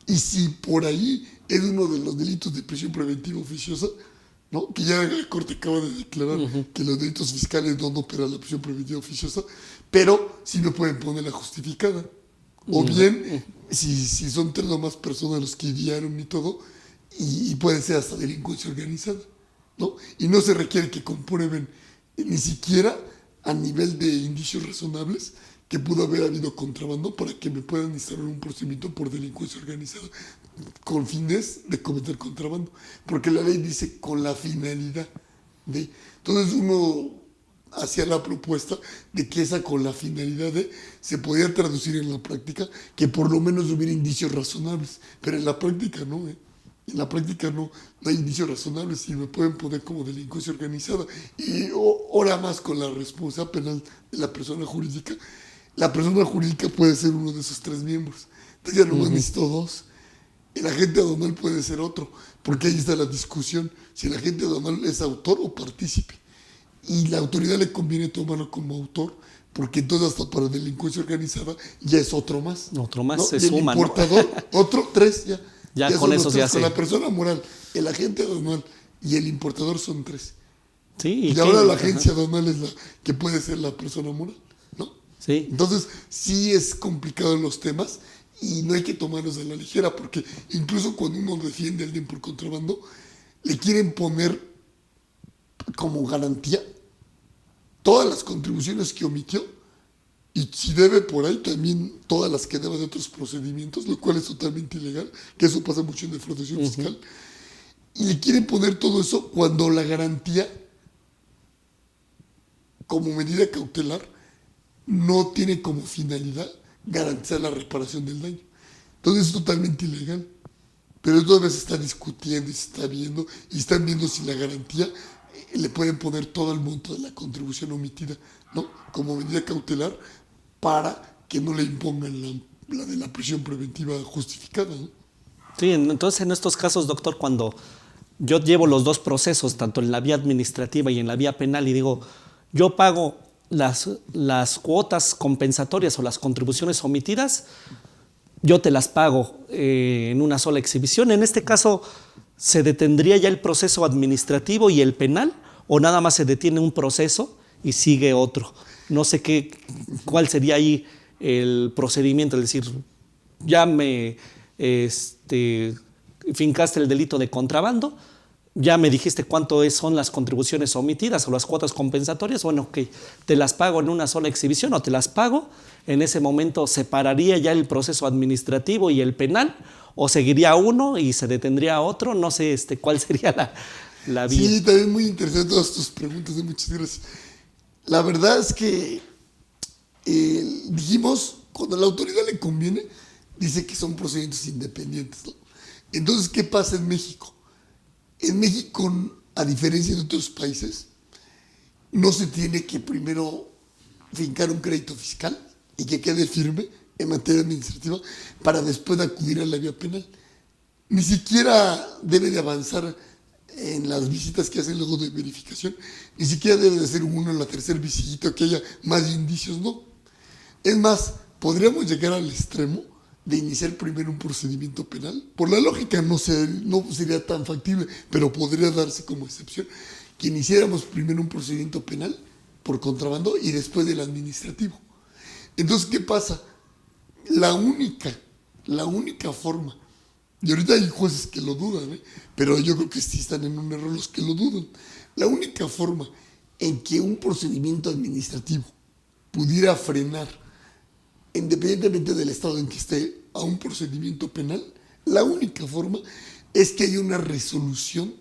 Y si por ahí es uno de los delitos de prisión preventiva oficiosa, ¿no? Que ya la Corte acaba de declarar que los delitos fiscales no operan la prisión preventiva oficiosa, pero sí me pueden poner la justificada. O bien, si son 3 o más personas los que guiaron y todo, y puede ser hasta delincuencia organizada, ¿no? Y no se requiere que comprueben ni siquiera a nivel de indicios razonables que pudo haber habido contrabando para que me puedan instaurar un procedimiento por delincuencia organizada con fines de cometer contrabando, porque la ley dice con la finalidad de. Entonces uno hacía la propuesta de que esa con la finalidad de se podía traducir en la práctica, que por lo menos hubiera indicios razonables, pero en la práctica no, En la práctica no hay indicios razonables y me pueden poner como delincuencia organizada. Y ahora más con la responsabilidad penal de la persona jurídica. La persona jurídica puede ser uno de esos 3 miembros. Entonces ya nomás necesito 2. El agente aduanal puede ser otro, porque ahí está la discusión, si el agente aduanal es autor o partícipe. Y la autoridad le conviene tomarlo como autor, porque entonces hasta para delincuencia organizada ya es otro más. Otro más, ¿no? Se y suma, el importador, ¿no? Otro, 3 ya. Ya con eso se hace. Con la persona moral, el agente aduanal y el importador son 3. Sí, y ahora la agencia aduanal es la que puede ser la persona moral, ¿no? Sí. Entonces, sí es complicado los temas y no hay que tomarlos a la ligera, porque incluso cuando uno defiende a alguien por contrabando, le quieren poner como garantía todas las contribuciones que omitió y si debe por ahí también todas las que deba de otros procedimientos, lo cual es totalmente ilegal, que eso pasa mucho en defraudación fiscal. Y le quieren poner todo eso cuando la garantía, como medida cautelar, no tiene como finalidad garantizar la reparación del daño. Entonces es totalmente ilegal. Pero todavía se está discutiendo y se está viendo, y están viendo si la garantía le pueden poner todo el monto de la contribución omitida, ¿no? Como medida cautelar para que no le impongan la de la prisión preventiva justificada, ¿no? Sí, entonces en estos casos, doctor, cuando yo llevo los dos procesos, tanto en la vía administrativa y en la vía penal, y digo, yo pago las cuotas compensatorias o las contribuciones omitidas, yo te las pago en una sola exhibición. En este caso, ¿se detendría ya el proceso administrativo y el penal o nada más se detiene un proceso y sigue otro? No sé cuál sería ahí el procedimiento, es decir, ya me fincaste el delito de contrabando, ya me dijiste cuánto son las contribuciones omitidas o las cuotas compensatorias, bueno, ok, te las pago en una sola exhibición o te las pago, en ese momento separaría ya el proceso administrativo y el penal, o seguiría uno y se detendría otro, no sé cuál sería la vía. Sí, también muy interesante todas tus preguntas, muchas gracias. La verdad es que dijimos, cuando a la autoridad le conviene, dice que son procedimientos independientes, ¿no? Entonces, ¿qué pasa en México? En México, a diferencia de otros países, no se tiene que primero fincar un crédito fiscal y que quede firme en materia administrativa para después acudir a la vía penal. Ni siquiera debe de avanzar en las visitas que hacen luego de verificación, ni siquiera debe de ser uno en la tercera visita que haya más indicios, no. Es más, podríamos llegar al extremo de iniciar primero un procedimiento penal. Por la lógica no sería tan factible, pero podría darse como excepción que iniciáramos primero un procedimiento penal por contrabando y después del administrativo. Entonces, ¿qué pasa? La única forma, y ahorita hay jueces que lo dudan, pero yo creo que sí están en un error los que lo dudan, la única forma en que un procedimiento administrativo pudiera frenar, independientemente del estado en que esté, a un procedimiento penal, la única forma es que haya una resolución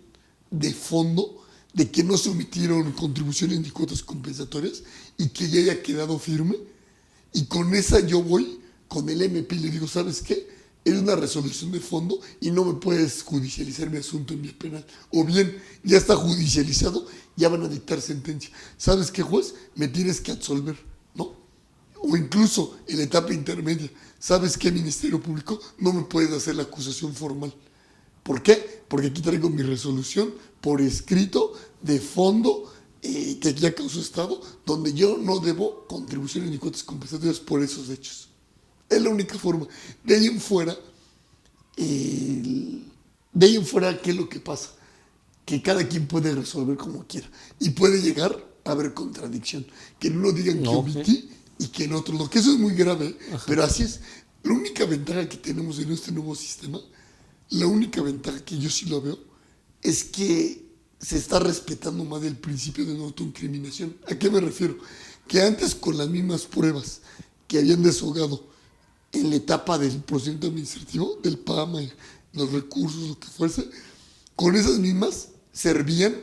de fondo de que no se omitieron contribuciones ni cuotas compensatorias y que ya haya quedado firme, y con esa yo voy con el MP y le digo, ¿sabes qué? Es una resolución de fondo y no me puedes judicializar mi asunto en vía penal. O bien, ya está judicializado, ya van a dictar sentencia. ¿Sabes qué, juez? Me tienes que absolver, ¿no? O incluso en la etapa intermedia, ¿sabes qué, Ministerio Público? No me puedes hacer la acusación formal. ¿Por qué? Porque aquí traigo mi resolución por escrito, de fondo, que ya causó estado, donde yo no debo contribuciones ni cuotas compensatorias por esos hechos. Es la única forma. De ahí en fuera, ¿qué es lo que pasa? Que cada quien puede resolver como quiera. Y puede llegar a haber contradicción. Que en uno digan que omití y que en otro no. Que eso es muy grave, pero así es. La única ventaja que tenemos en este nuevo sistema, la única ventaja que yo sí lo veo, es que se está respetando más el principio de no autoincriminación. ¿A qué me refiero? Que antes, con las mismas pruebas que habían desahogado en la etapa del procedimiento administrativo, del PAMA, los recursos, lo que fuese, con esas mismas servían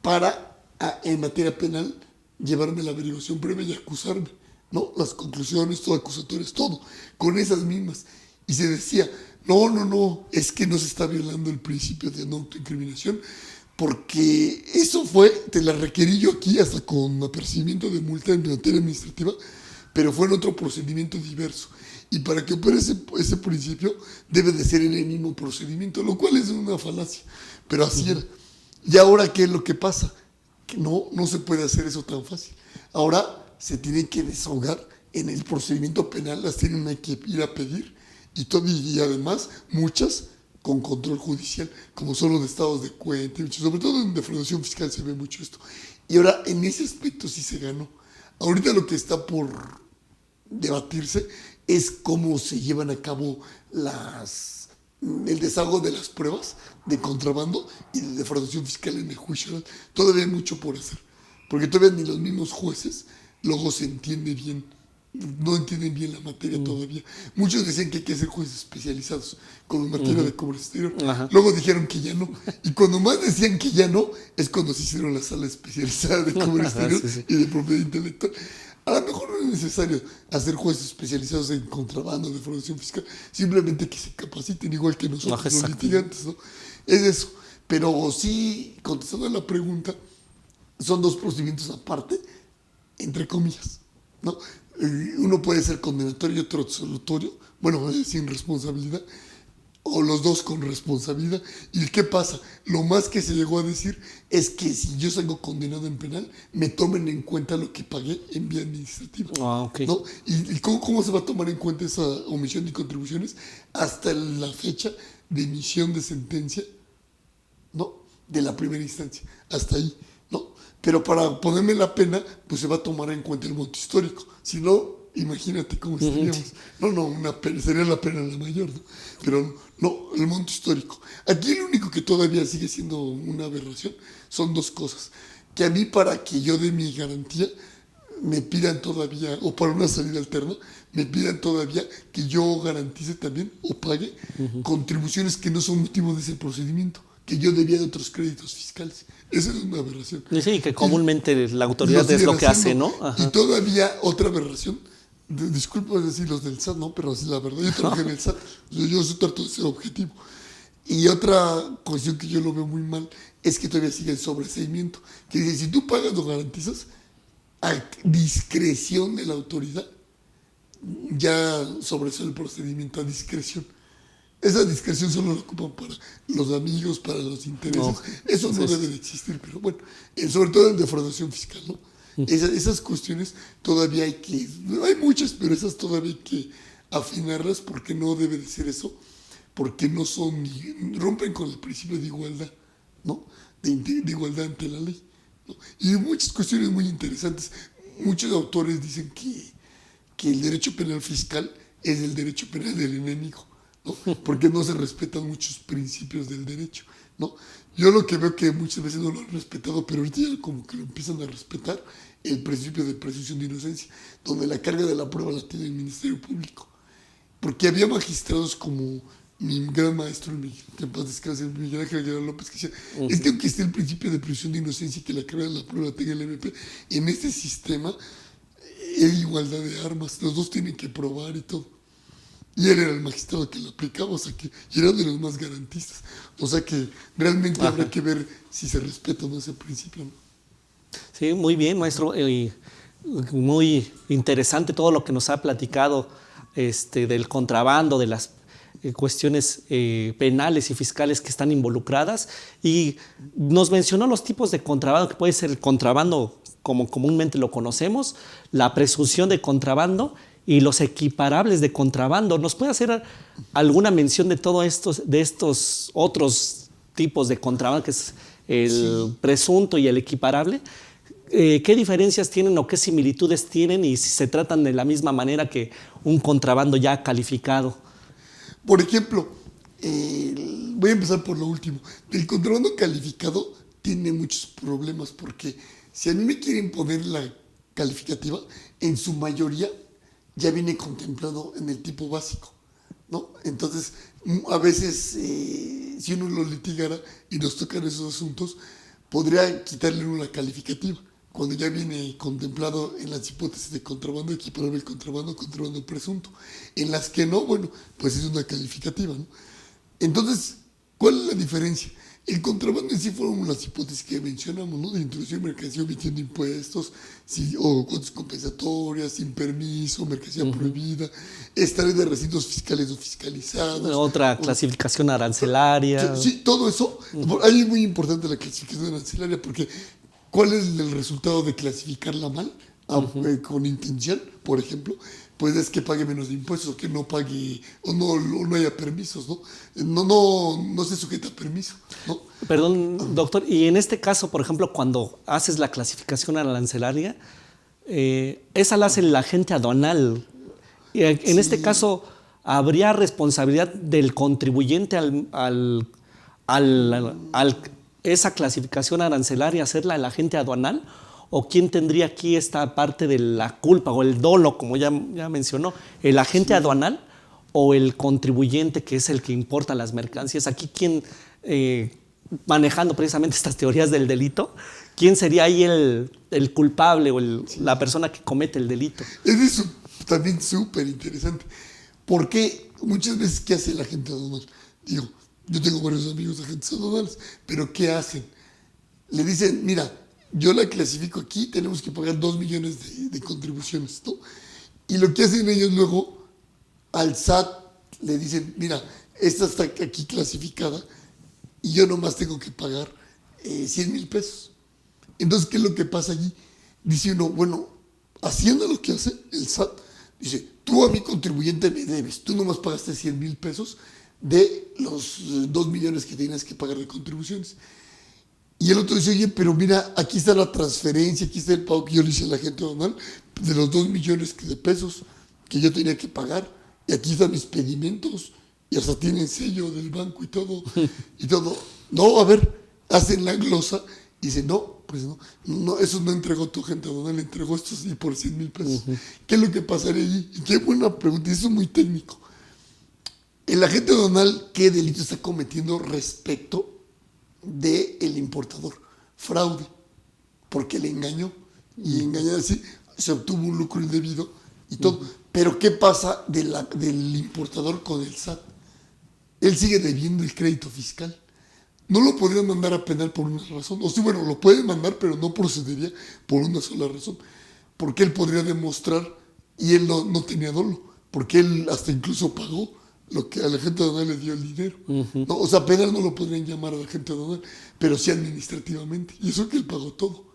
para, en materia penal, llevarme la averiguación previa y acusarme, ¿no? Las conclusiones, todo acusatorias, todo, con esas mismas. Y se decía, no, es que no se está violando el principio de no autoincriminación, porque eso te la requerí yo aquí hasta con apercibimiento de multa en materia administrativa, pero fue en otro procedimiento diverso. Y para que opere ese principio debe de ser en el mismo procedimiento, lo cual es una falacia, pero así era. Y ahora, ¿qué es lo que pasa? Que no se puede hacer eso tan fácil. Ahora se tiene que desahogar en el procedimiento penal, las tienen que ir a pedir, y además muchas con control judicial, como son los estados de cuenta, sobre todo en defraudación fiscal se ve mucho esto. Y ahora en ese aspecto sí se ganó. Ahorita lo que está por debatirse es cómo se llevan a cabo el desahogo de las pruebas de contrabando y de defraudación fiscal en el juicio oral. Todavía hay mucho por hacer, porque todavía ni los mismos jueces luego se entiende bien, no entienden bien la materia todavía. Muchos decían que hay que ser jueces especializados como en materia de cobro exterior. Luego dijeron que ya no, y cuando más decían que ya no, es cuando se hicieron la sala especializada de cobro exterior y de propiedad intelectual. A lo mejor es necesario hacer jueces especializados en contrabando, defraudación fiscal, simplemente que se capaciten igual que nosotros, los litigantes, ¿no? Es eso. Pero sí, contestando a la pregunta, son dos procedimientos aparte, entre comillas, ¿no? Uno puede ser condenatorio y otro absolutorio, bueno, sin responsabilidad, o los dos con responsabilidad. ¿Y qué pasa? Lo más que se llegó a decir es que si yo salgo condenado en penal, me tomen en cuenta lo que pagué en vía administrativa. Okay. ¿No? ¿Y cómo se va a tomar en cuenta esa omisión de contribuciones? Hasta la fecha de emisión de sentencia, ¿no? De la primera instancia, hasta ahí, ¿no? Pero para ponerme la pena, pues se va a tomar en cuenta el monto histórico. Si no, imagínate cómo estaríamos. Sería la pena la mayor, ¿no? Pero no, el monto histórico. Aquí lo único que todavía sigue siendo una aberración son dos cosas. Que a mí, para que yo dé mi garantía, me pidan todavía, o para una salida alterna, me pidan todavía que yo garantice también o pague contribuciones que no son motivo de ese procedimiento, que yo debía de otros créditos fiscales. Esa es una aberración. Sí, que comúnmente la autoridad es lo que hace, ¿no? Ajá. Y todavía otra aberración, disculpa decir los del SAT, ¿no? Pero así la verdad, yo trabajé en el SAT, yo trato de ser objetivo. Y otra cuestión que yo lo veo muy mal es que todavía sigue el sobreseimiento, que dice, si tú pagas o garantizas, a discreción de la autoridad, ya sobresale el procedimiento a discreción. Esa discreción solo la ocupan para los amigos, para los intereses. Eso no debe de existir, pero bueno, sobre todo en defraudación fiscal, ¿no? Esas cuestiones todavía hay muchas, pero esas todavía hay que afinarlas porque no debe de ser eso, porque no rompen con el principio de igualdad, ¿no? De igualdad ante la ley, ¿no? Y muchas cuestiones muy interesantes. Muchos autores dicen que el derecho penal fiscal es el derecho penal del enemigo, ¿no? Porque no se respetan muchos principios del derecho, ¿no? Yo lo que veo que muchas veces no lo han respetado, pero ahorita ya como que lo empiezan a respetar, el principio de presunción de inocencia, donde la carga de la prueba la tiene el Ministerio Público. Porque había magistrados como mi gran maestro, que en paz descanse, Miguel Ángel Aguilar López, que decía, es que aunque esté el principio de presunción de inocencia y que la carga de la prueba la tenga el MP, en este sistema hay igualdad de armas, los dos tienen que probar y todo. Y él era el magistrado que lo aplicaba, o sea que era de los más garantistas. O sea que realmente habrá que ver si se respeta o no ese principio, ¿no? Sí, muy bien, maestro. Muy interesante todo lo que nos ha platicado del contrabando, de las cuestiones penales y fiscales que están involucradas. Y nos mencionó los tipos de contrabando, que puede ser el contrabando como comúnmente lo conocemos, la presunción de contrabando y los equiparables de contrabando. ¿Nos puede hacer alguna mención de todos estos otros tipos de contrabando, que es el presunto y el equiparable? ¿Qué diferencias tienen o qué similitudes tienen y si se tratan de la misma manera que un contrabando ya calificado? Por ejemplo, voy a empezar por lo último. El contrabando calificado tiene muchos problemas porque si a mí me quieren poner la calificativa, en su mayoría ya viene contemplado en el tipo básico, ¿no? Entonces, a veces, si uno lo litigara y nos tocan esos asuntos, podría quitarle uno la calificativa, cuando ya viene contemplado en las hipótesis de contrabando, equiparable el contrabando presunto. En las que no, bueno, pues es una calificativa, ¿no? Entonces, ¿cuál es la diferencia? El contrabando en sí fueron las hipótesis que mencionamos, ¿no? De introducción de mercancía omitiendo impuestos, o cuotas compensatorias, sin permiso, mercancía prohibida, extraer de recintos fiscales o fiscalizados. Otra clasificación arancelaria. Sí, todo eso. Ahí es muy importante la clasificación arancelaria porque ¿cuál es el resultado de clasificarla mal? Con intención, por ejemplo, pues es que pague menos de impuestos o que no pague o no haya permisos, ¿no? No se sujeta a permiso, ¿no? Perdón, doctor, y en este caso, por ejemplo, cuando haces la clasificación arancelaria, esa la hace el agente aduanal. En este caso, ¿habría responsabilidad del contribuyente al esa clasificación arancelaria hacerla el agente aduanal? ¿O quién tendría aquí esta parte de la culpa o el dolo, como ya mencionó? ¿El agente aduanal o el contribuyente, que es el que importa las mercancías? Aquí, ¿quién manejando precisamente estas teorías del delito, ¿quién sería ahí el culpable o la persona que comete el delito? Es también súper interesante. Porque muchas veces, ¿qué hace la gente aduanal? Digo, yo tengo varios amigos agentes aduanales, pero ¿qué hacen? Le dicen, mira, yo la clasifico aquí, tenemos que pagar 2 millones de contribuciones, ¿no? Y lo que hacen ellos luego, al SAT le dicen, mira, esta está aquí clasificada y yo nomás tengo que pagar 100,000 pesos. Entonces, ¿qué es lo que pasa allí? Dice uno, bueno, haciendo lo que hace el SAT, dice, tú a mi contribuyente me debes, tú nomás pagaste 100,000 pesos de los 2 millones que tienes que pagar de contribuciones. Y el otro dice, oye, pero mira, aquí está la transferencia, aquí está el pago que yo le hice a la gente aduanal de los 2 millones de pesos que yo tenía que pagar. Y aquí están mis pedimentos. Y hasta tienen sello del banco y todo. Y todo. No, a ver, hacen la glosa y dicen, no, pues no, eso no entregó tu agente aduanal, entregó esto sí por 100,000 pesos. ¿Qué es lo que pasaría allí? Y qué buena pregunta, y eso es muy técnico. El agente aduanal, ¿qué delito está cometiendo respecto del importador? Fraude, porque le engañó. Y engañar así se obtuvo un lucro indebido y todo. Pero ¿qué pasa del importador con el SAT? Él sigue debiendo el crédito fiscal. No lo podrían mandar a penal por una razón. O sí, bueno, lo pueden mandar, pero no procedería por una sola razón. Porque él podría demostrar, y él no tenía dolo, porque él hasta incluso pagó lo que a la gente aduanal le dio el dinero. No, o sea, penal no lo podrían llamar a la gente aduanal, pero sí administrativamente. Y eso que él pagó todo.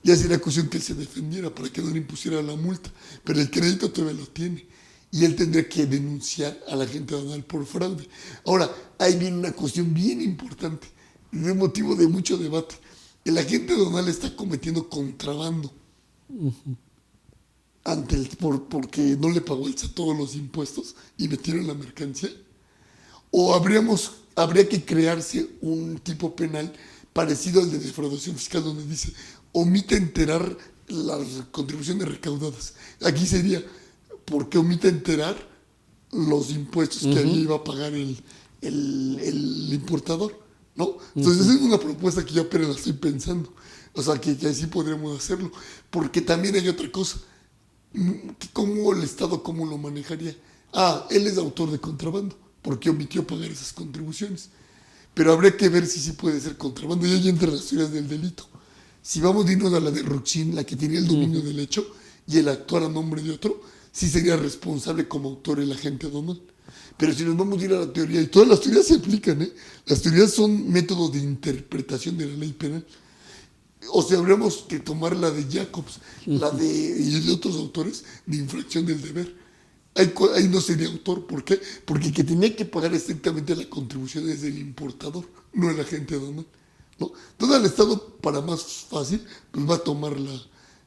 Ya sería cuestión que él se defendiera para que no le impusiera la multa, pero el crédito todavía lo tiene y él tendría que denunciar a la gente aduanal por fraude. Ahora, ahí viene una cuestión bien importante, de motivo de mucho debate. El agente aduanal está cometiendo contrabando porque no le pagó el SAT todos los impuestos y metieron la mercancía. O habría que crearse un tipo penal parecido al de defraudación fiscal, donde dice omite enterar las contribuciones recaudadas. Aquí sería porque omite enterar los impuestos que allí iba a pagar el importador, ¿no? Entonces esa es una propuesta que yo apenas la estoy pensando. O sea, que así podríamos hacerlo. Porque también hay otra cosa. ¿Cómo el Estado, cómo lo manejaría? Él es autor de contrabando, porque omitió pagar esas contribuciones. Pero habría que ver si sí puede ser contrabando. Y ahí entran las teorías del delito. Si vamos a irnos a la de Roxin, la que tenía el dominio del hecho, y el actuar a nombre de otro, sí sería responsable como autor el agente aduanal. Pero si nos vamos a ir a la teoría, y todas las teorías se aplican, las teorías son métodos de interpretación de la ley penal. O sea, habríamos que tomar la de Jacobs, y de otros autores, de infracción del deber. Ahí no sería autor. ¿Por qué? Porque el que tenía que pagar estrictamente la contribución es el importador, no el agente aduanal, ¿no? Entonces el Estado, para más fácil, pues va a tomar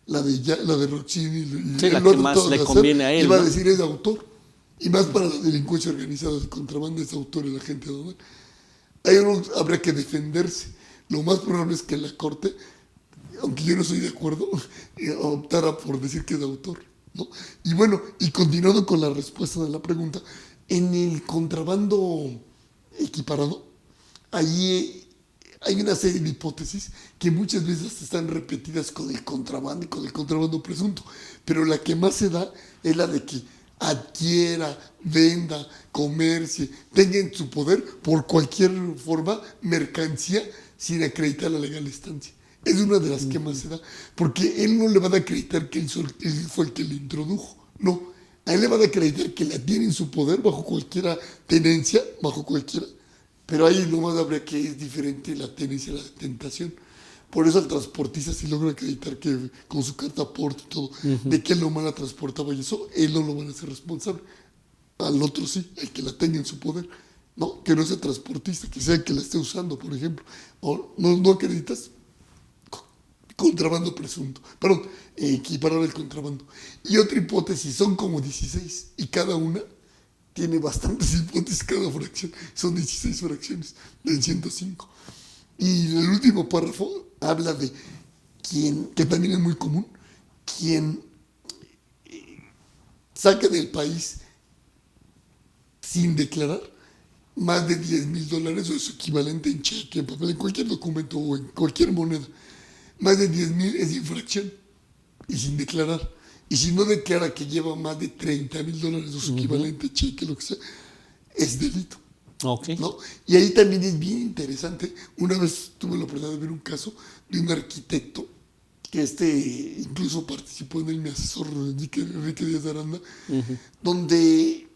la de Roxin y sí, la que más le conviene a él, y va ¿no? a decir es autor. Y más para la delincuencia organizada de contrabando es autor el agente aduanal. Ahí habría que defenderse. Lo más probable es que la Corte, aunque yo no estoy de acuerdo, optara por decir que es autor, ¿no? Y bueno, y continuando con la respuesta de la pregunta, en el contrabando equiparado, ahí hay una serie de hipótesis que muchas veces están repetidas con el contrabando y con el contrabando presunto, pero la que más se da es la de que adquiera, venda, comercie, tenga en su poder por cualquier forma mercancía sin acreditar la legal estancia. Es una de las que más se da, porque él no le va a acreditar que él fue el que le introdujo, no. A él le van a acreditar que la tiene en su poder bajo cualquiera tenencia, bajo cualquiera. Pero ahí nomás habría que es diferente la tenencia a la tentación. Por eso al transportista sí logra acreditar que con su carta aporte y todo, de que él nomás la transportaba y eso, él no lo van a hacer responsable. Al otro sí, el que la tenga en su poder. No, que no sea transportista, que sea el que la esté usando, por ejemplo. O no acreditas contrabando presunto. Perdón, equiparar el contrabando. Y otra hipótesis, son como 16 y cada una tiene bastantes hipótesis, cada fracción. Son 16 fracciones del 105. Y el último párrafo habla de quien, que también es muy común, quien saca del país sin declarar más de $10,000 o su equivalente en cheque, en papel, en cualquier documento o en cualquier moneda, más de 10,000 es infracción y sin declarar. Y si no declara que lleva más de $30,000 o su equivalente, cheque, lo que sea, es delito. Ok. ¿No? Y ahí también es bien interesante. Una vez tuve la oportunidad de ver un caso de un arquitecto que incluso participó en él, mi asesor Enrique Díaz de Aranda, donde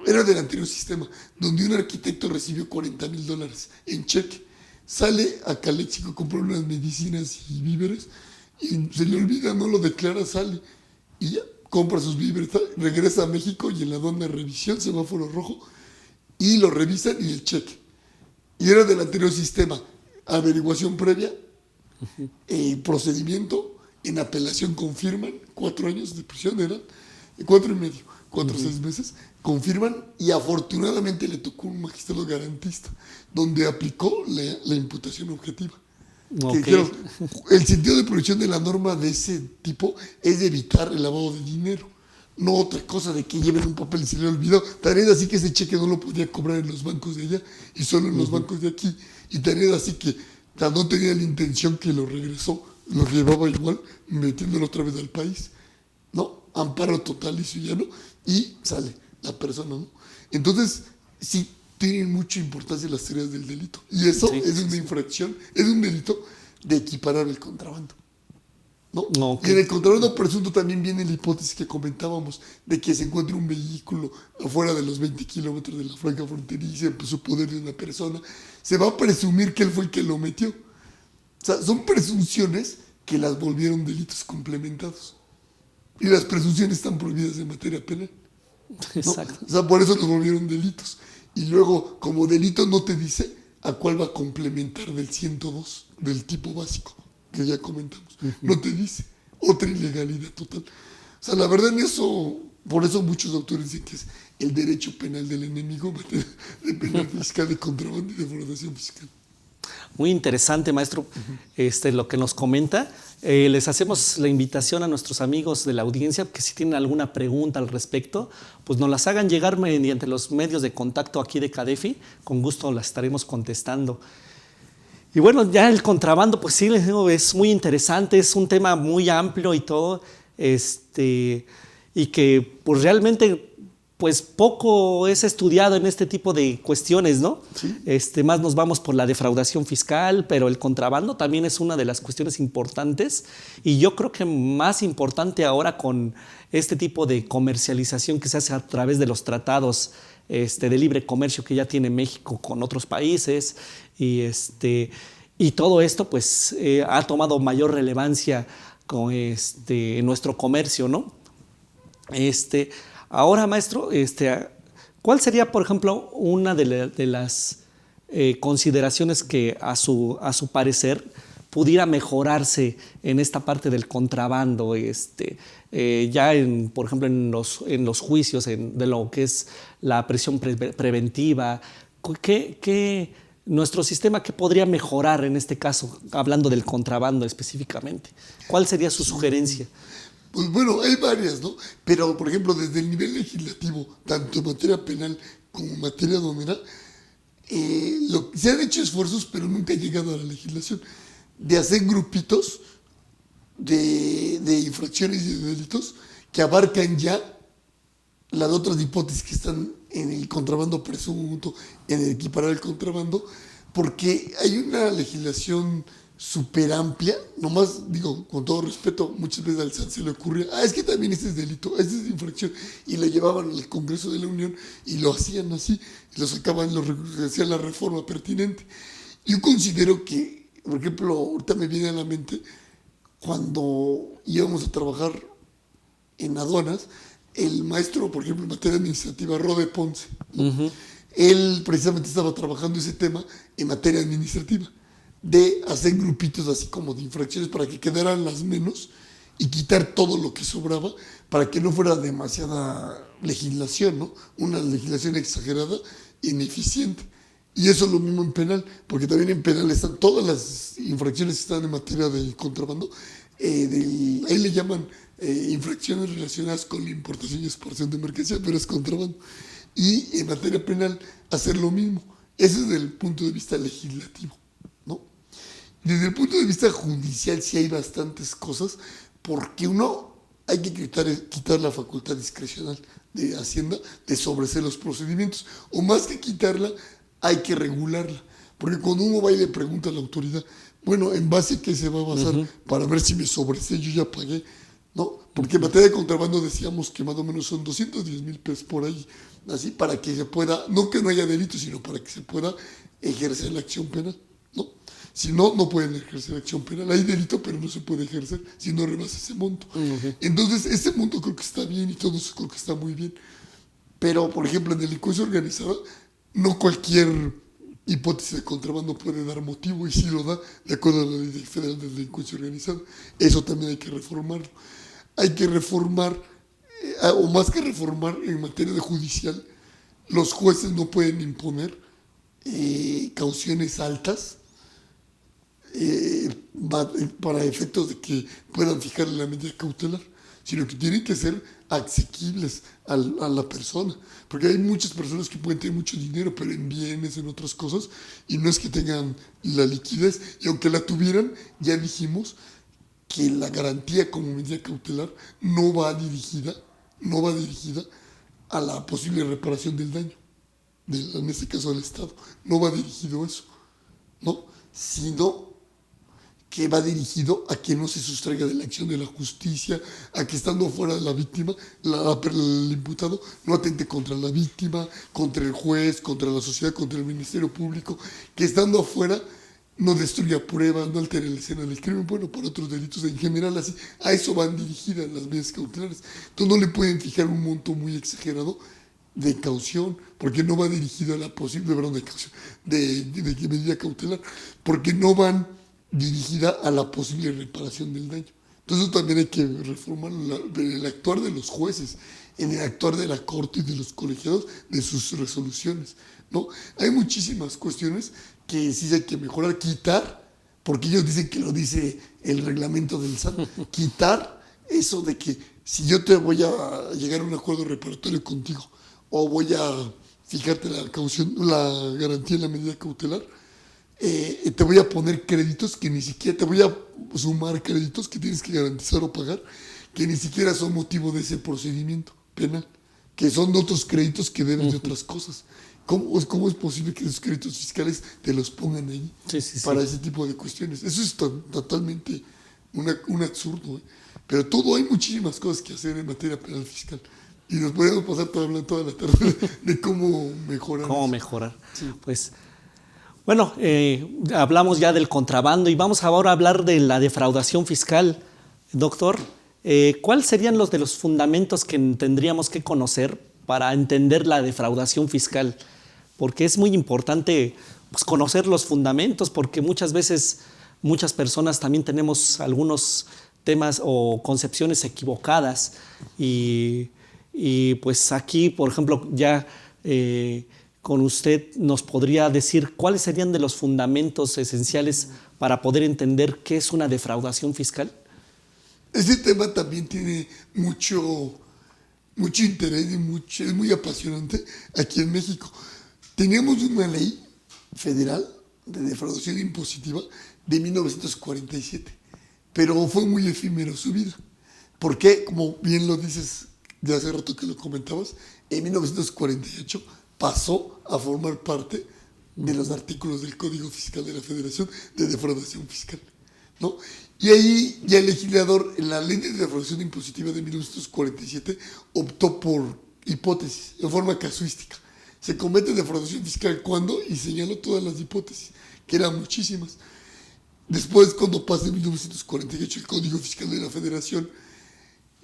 era del anterior sistema, donde un arquitecto recibió $40,000 en cheque. Sale a Caléxico, compra unas medicinas y víveres y se le olvida, no lo declara, sale y ya compra sus víveres, regresa a México y en la aduana de revisión, semáforo rojo, y lo revisan y el cheque. Y era del anterior sistema, averiguación previa, procedimiento, en apelación confirman, 4 años de prisión eran, 4 y medio, 4 o 6 meses, confirman y afortunadamente le tocó un magistrado garantista, donde aplicó la imputación objetiva. Okay. Que dijeron, el sentido de prohibición de la norma de ese tipo es de evitar el lavado de dinero, no otra cosa de que lleven un papel y se le olvidó. Tan es así que ese cheque no lo podía cobrar en los bancos de allá y solo en los bancos de aquí. Y tan es así que no tenía la intención que lo regresó, lo llevaba igual, metiéndolo otra vez al país. ¿No? Amparo total y ciudadano y sale la persona, ¿no? Entonces, sí tienen mucha importancia las teorías del delito. Y eso es una infracción, es un delito de equiparar el contrabando. ¿No? Okay. Y en el contrabando presunto también viene la hipótesis que comentábamos de que se encuentre un vehículo afuera de los 20 kilómetros de la franja fronteriza, en su poder de una persona. Se va a presumir que él fue el que lo metió. O sea, son presunciones que las volvieron delitos complementados. Y las presunciones están prohibidas en materia penal. ¿No? Exacto. O sea, por eso los volvieron delitos. Y luego, como delito no te dice a cuál va a complementar del 102, del tipo básico, que ya comentamos. No te dice. Otra ilegalidad total. O sea, la verdad en eso, por eso muchos autores dicen que es el derecho penal del enemigo en materia de penal fiscal, de contrabando y defraudación fiscal. Muy interesante, maestro, lo que nos comenta. Les hacemos la invitación a nuestros amigos de la audiencia que si tienen alguna pregunta al respecto, pues nos las hagan llegar mediante los medios de contacto aquí de CADEFI. Con gusto las estaremos contestando. Y bueno, ya el contrabando, pues sí, les digo, es muy interesante, es un tema muy amplio y todo, y que pues realmente pues poco es estudiado en este tipo de cuestiones, ¿no? Sí. Más nos vamos por la defraudación fiscal, pero el contrabando también es una de las cuestiones importantes y yo creo que más importante ahora con este tipo de comercialización que se hace a través de los tratados de libre comercio que ya tiene México con otros países y todo esto pues ha tomado mayor relevancia con en nuestro comercio, ¿no? Ahora, maestro, ¿cuál sería, por ejemplo, una de las consideraciones que a su parecer pudiera mejorarse en esta parte del contrabando, por ejemplo, en los juicios de lo que es la prisión preventiva? ¿Qué nuestro sistema, qué podría mejorar en este caso, hablando del contrabando específicamente? ¿Cuál sería su sugerencia? Pues bueno, hay varias, ¿no? Pero, por ejemplo, desde el nivel legislativo, tanto en materia penal como en materia aduanera, se han hecho esfuerzos, pero nunca ha llegado a la legislación, de hacer grupitos de infracciones y de delitos que abarcan ya las otras hipótesis que están en el contrabando presunto, en el equiparar el contrabando, porque hay una legislación súper amplia, nomás digo, con todo respeto, muchas veces al SAT se le ocurría, es que también este es delito, este es infracción, y lo llevaban al Congreso de la Unión y lo hacían así, y lo sacaban, hacían la reforma pertinente. Yo considero que, por ejemplo, ahorita me viene a la mente, cuando íbamos a trabajar en aduanas, el maestro, por ejemplo, en materia administrativa, Rode Ponce, él precisamente estaba trabajando ese tema en materia administrativa, de hacer grupitos así como de infracciones para que quedaran las menos y quitar todo lo que sobraba para que no fuera demasiada legislación, ¿no? Una legislación exagerada e ineficiente. Y eso es lo mismo en penal, porque también en penal están todas las infracciones que están en materia de contrabando, ahí le llaman infracciones relacionadas con la importación y exportación de mercancía, pero es contrabando. y en materia penal hacer lo mismo. Ese es desde el punto de vista legislativo, ¿no? Desde el punto de vista judicial sí hay bastantes cosas, porque uno hay que quitar la facultad discrecional de Hacienda de sobreseer los procedimientos, o más que quitarla, hay que regularla, porque cuando uno va y le pregunta a la autoridad, bueno, ¿en base a qué se va a basar para ver si me sobresee? Yo ya pagué, ¿no? Porque en materia de contrabando decíamos que más o menos son 210,000 pesos por ahí, así para que se pueda, no que no haya delito, sino para que se pueda ejercer la acción penal, ¿no? Si no, no pueden ejercer acción penal. Hay delito, pero no se puede ejercer si no rebasa ese monto. Entonces, ese monto creo que está bien y todo eso creo que está muy bien. Pero, por ejemplo, en delincuencia organizada, no cualquier hipótesis de contrabando puede dar motivo, y sí lo da, de acuerdo a la Ley Federal de Delincuencia Organizada. Eso también hay que reformarlo. Hay que reformar, o más que reformar, en materia de judicial, los jueces no pueden imponer cauciones altas para efectos de que puedan fijar la medida cautelar, sino que tienen que ser asequibles a la persona, porque hay muchas personas que pueden tener mucho dinero, pero en bienes, en otras cosas, y no es que tengan la liquidez, y aunque la tuvieran, ya dijimos que la garantía como medida cautelar no va dirigida a la posible reparación del daño, en este caso del Estado, no va dirigido a eso, ¿no? Sino que va dirigido a que no se sustraiga de la acción de la justicia, a que estando fuera de la víctima, el imputado no atente contra la víctima, contra el juez, contra la sociedad, contra el Ministerio Público, que estando afuera no destruya pruebas, no altere la escena del crimen, bueno, para otros delitos en general, así, a eso van dirigidas las medidas cautelares. Entonces no le pueden fijar un monto muy exagerado de caución, porque no va dirigido a la posible, perdón, de caución, de medida cautelar, porque no van dirigida a la posible reparación del daño. Entonces también hay que reformar el actuar de los jueces, en el actuar de la Corte y de los colegiados, de sus resoluciones, ¿no? Hay muchísimas cuestiones que sí hay que mejorar, quitar, porque ellos dicen que lo dice el reglamento del SAT, quitar eso de que si yo te voy a llegar a un acuerdo reparatorio contigo, o voy a fijarte la caución, la garantía en la medida cautelar, te voy a poner créditos que ni siquiera, te voy a sumar créditos que tienes que garantizar o pagar, que ni siquiera son motivo de ese procedimiento penal, que son otros créditos que deben de otras cosas. ¿Cómo es posible que esos créditos fiscales te los pongan ahí para ese tipo de cuestiones? Eso es totalmente un absurdo, ¿eh? Pero hay muchísimas cosas que hacer en materia penal fiscal. Y nos podemos pasar toda la tarde de cómo mejorar. ¿Cómo mejorar? Sí. Pues, bueno, hablamos ya del contrabando y vamos ahora a hablar de la defraudación fiscal. Doctor, ¿cuáles serían los fundamentos que tendríamos que conocer para entender la defraudación fiscal? Porque es muy importante, pues, conocer los fundamentos, porque muchas veces muchas personas también tenemos algunos temas o concepciones equivocadas y pues aquí, por ejemplo, ya con usted nos podría decir cuáles serían de los fundamentos esenciales para poder entender qué es una defraudación fiscal. Este tema también tiene mucho interés y es muy apasionante aquí en México. Teníamos una ley federal de defraudación impositiva de 1947, pero fue muy efímero su vida. ¿Por qué? Como bien lo dices de hace rato que lo comentabas, en 1948 pasó a formar parte de los artículos del Código Fiscal de la Federación de defraudación fiscal, ¿no? Y ahí ya el legislador, en la ley de defraudación impositiva de 1947, optó por hipótesis, en forma casuística. Se comete defraudación fiscal cuando, y señaló todas las hipótesis, que eran muchísimas. Después, cuando pasa en 1948 el Código Fiscal de la Federación,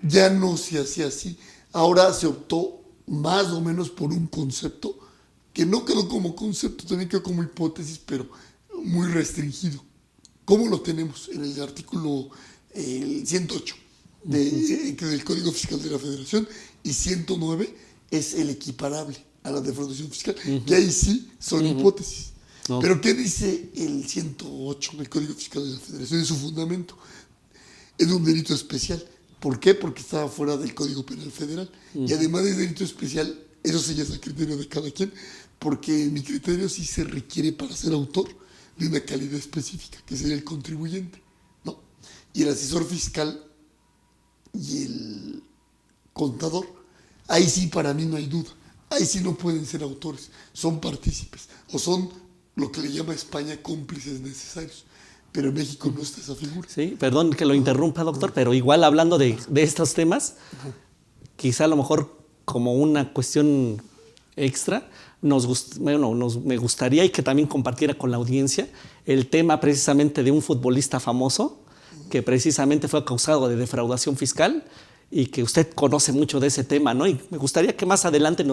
ya no se hacía así. Ahora se optó más o menos por un concepto que no quedó como concepto, también quedó como hipótesis, pero muy restringido. ¿Cómo lo tenemos? En el artículo 108 del Código Fiscal de la Federación, y 109 es el equiparable a la defraudación fiscal, que ahí sí son hipótesis. No. Pero ¿qué dice el 108 del Código Fiscal de la Federación? En su fundamento, es un delito especial. ¿Por qué? Porque estaba fuera del Código Penal Federal. Y además es delito especial eso sí ya es a criterio de cada quien, porque mi criterio sí se requiere para ser autor de una calidad específica, que sería el contribuyente, ¿no? Y el asesor fiscal y el contador, ahí sí para mí no hay duda, ahí sí no pueden ser autores, son partícipes, o son lo que le llama España cómplices necesarios. Pero en México no está esa figura. Sí, perdón que lo interrumpa, doctor, pero igual hablando de estos temas, quizá a lo mejor como una cuestión extra, me gustaría y que también compartiera con la audiencia el tema precisamente de un futbolista famoso que precisamente fue acusado de defraudación fiscal y que usted conoce mucho de ese tema, ¿no? Y me gustaría que más adelante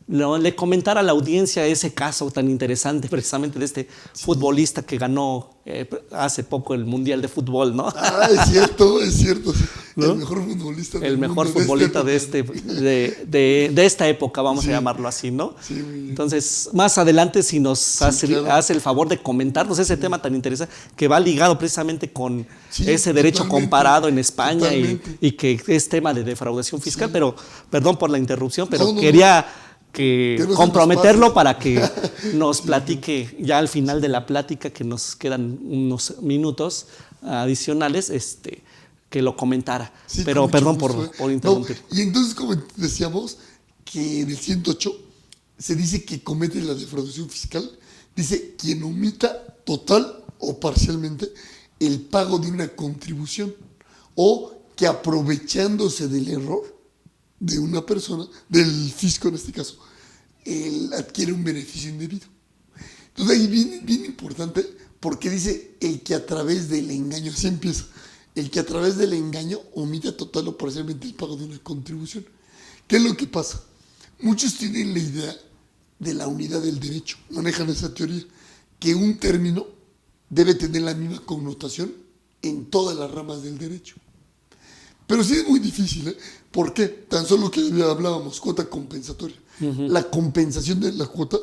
le comentara a la audiencia ese caso tan interesante precisamente de este futbolista que ganó hace poco el Mundial de Fútbol, ¿no? Es cierto. ¿No? El mejor futbolista del el mejor mundo futbolista de esta época, vamos a llamarlo así, ¿no? Sí, muy bien. Entonces, más adelante, si nos hace el favor de comentarnos ese tema tan interesante, que va ligado precisamente con ese derecho comparado en España y que es tema de defraudación fiscal, pero perdón por la interrupción, pero quería comprometerlo para que nos platique ya al final de la plática, que nos quedan unos minutos adicionales, que lo comentara. Sí, pero perdón gusto, por interrumpir. No, y entonces, como decíamos, que en el 108 se dice que comete la defraudación fiscal, dice quien omita total o parcialmente el pago de una contribución o que aprovechándose del error de una persona, del fisco en este caso, él adquiere un beneficio indebido. Entonces ahí bien importante, porque dice el que a través del engaño, así empieza, el que a través del engaño omite total o parcialmente el pago de una contribución. ¿Qué es lo que pasa? Muchos tienen la idea de la unidad del derecho, manejan esa teoría, que un término debe tener la misma connotación en todas las ramas del derecho. Pero sí es muy difícil, ¿eh? ¿Por qué? Tan solo que hablábamos, cuota compensatoria. La compensación de la cuota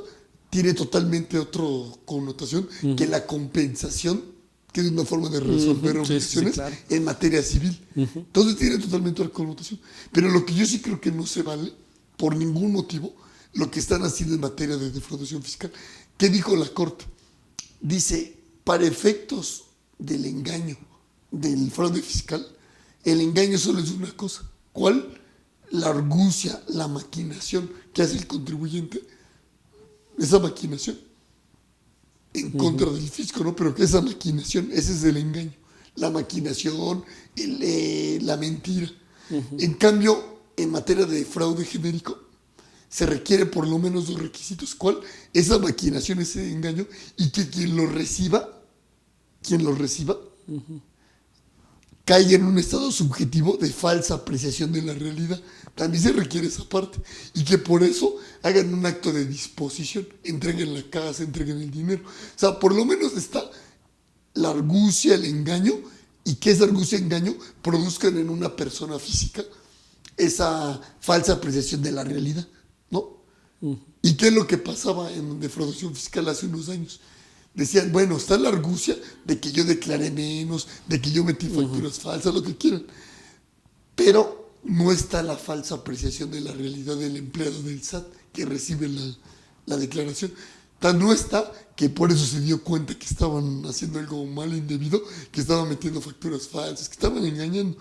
tiene totalmente otra connotación que la compensación, que es una forma de resolver obligaciones en materia civil. Entonces tiene totalmente otra connotación. Pero lo que yo sí creo que no se vale, por ningún motivo, lo que están haciendo en materia de defraudación fiscal. ¿Qué dijo la Corte? Dice, para efectos del engaño, del fraude fiscal, el engaño solo es una cosa. ¿Cuál? La argucia, la maquinación que hace el contribuyente. Esa maquinación en contra del fisco, ¿no? Pero que esa maquinación, ese es el engaño. La maquinación, la mentira. En cambio, en materia de fraude genérico, se requiere por lo menos dos requisitos. ¿Cuál? Esa maquinación, ese engaño, y que quien lo reciba, caiga en un estado subjetivo de falsa apreciación de la realidad. También se requiere esa parte. Y que por eso hagan un acto de disposición, entreguen la casa, entreguen el dinero. O sea, por lo menos está la argucia, el engaño, y que esa argucia y engaño produzcan en una persona física esa falsa apreciación de la realidad, ¿no? ¿Y qué es lo que pasaba en defraudación fiscal hace unos años? Decían, bueno, está la argucia de que yo declaré menos, de que yo metí facturas falsas, lo que quieran. Pero no está la falsa apreciación de la realidad del empleado del SAT que recibe la declaración. Tan no está que por eso se dio cuenta que estaban haciendo algo mal, indebido, que estaban metiendo facturas falsas, que estaban engañando.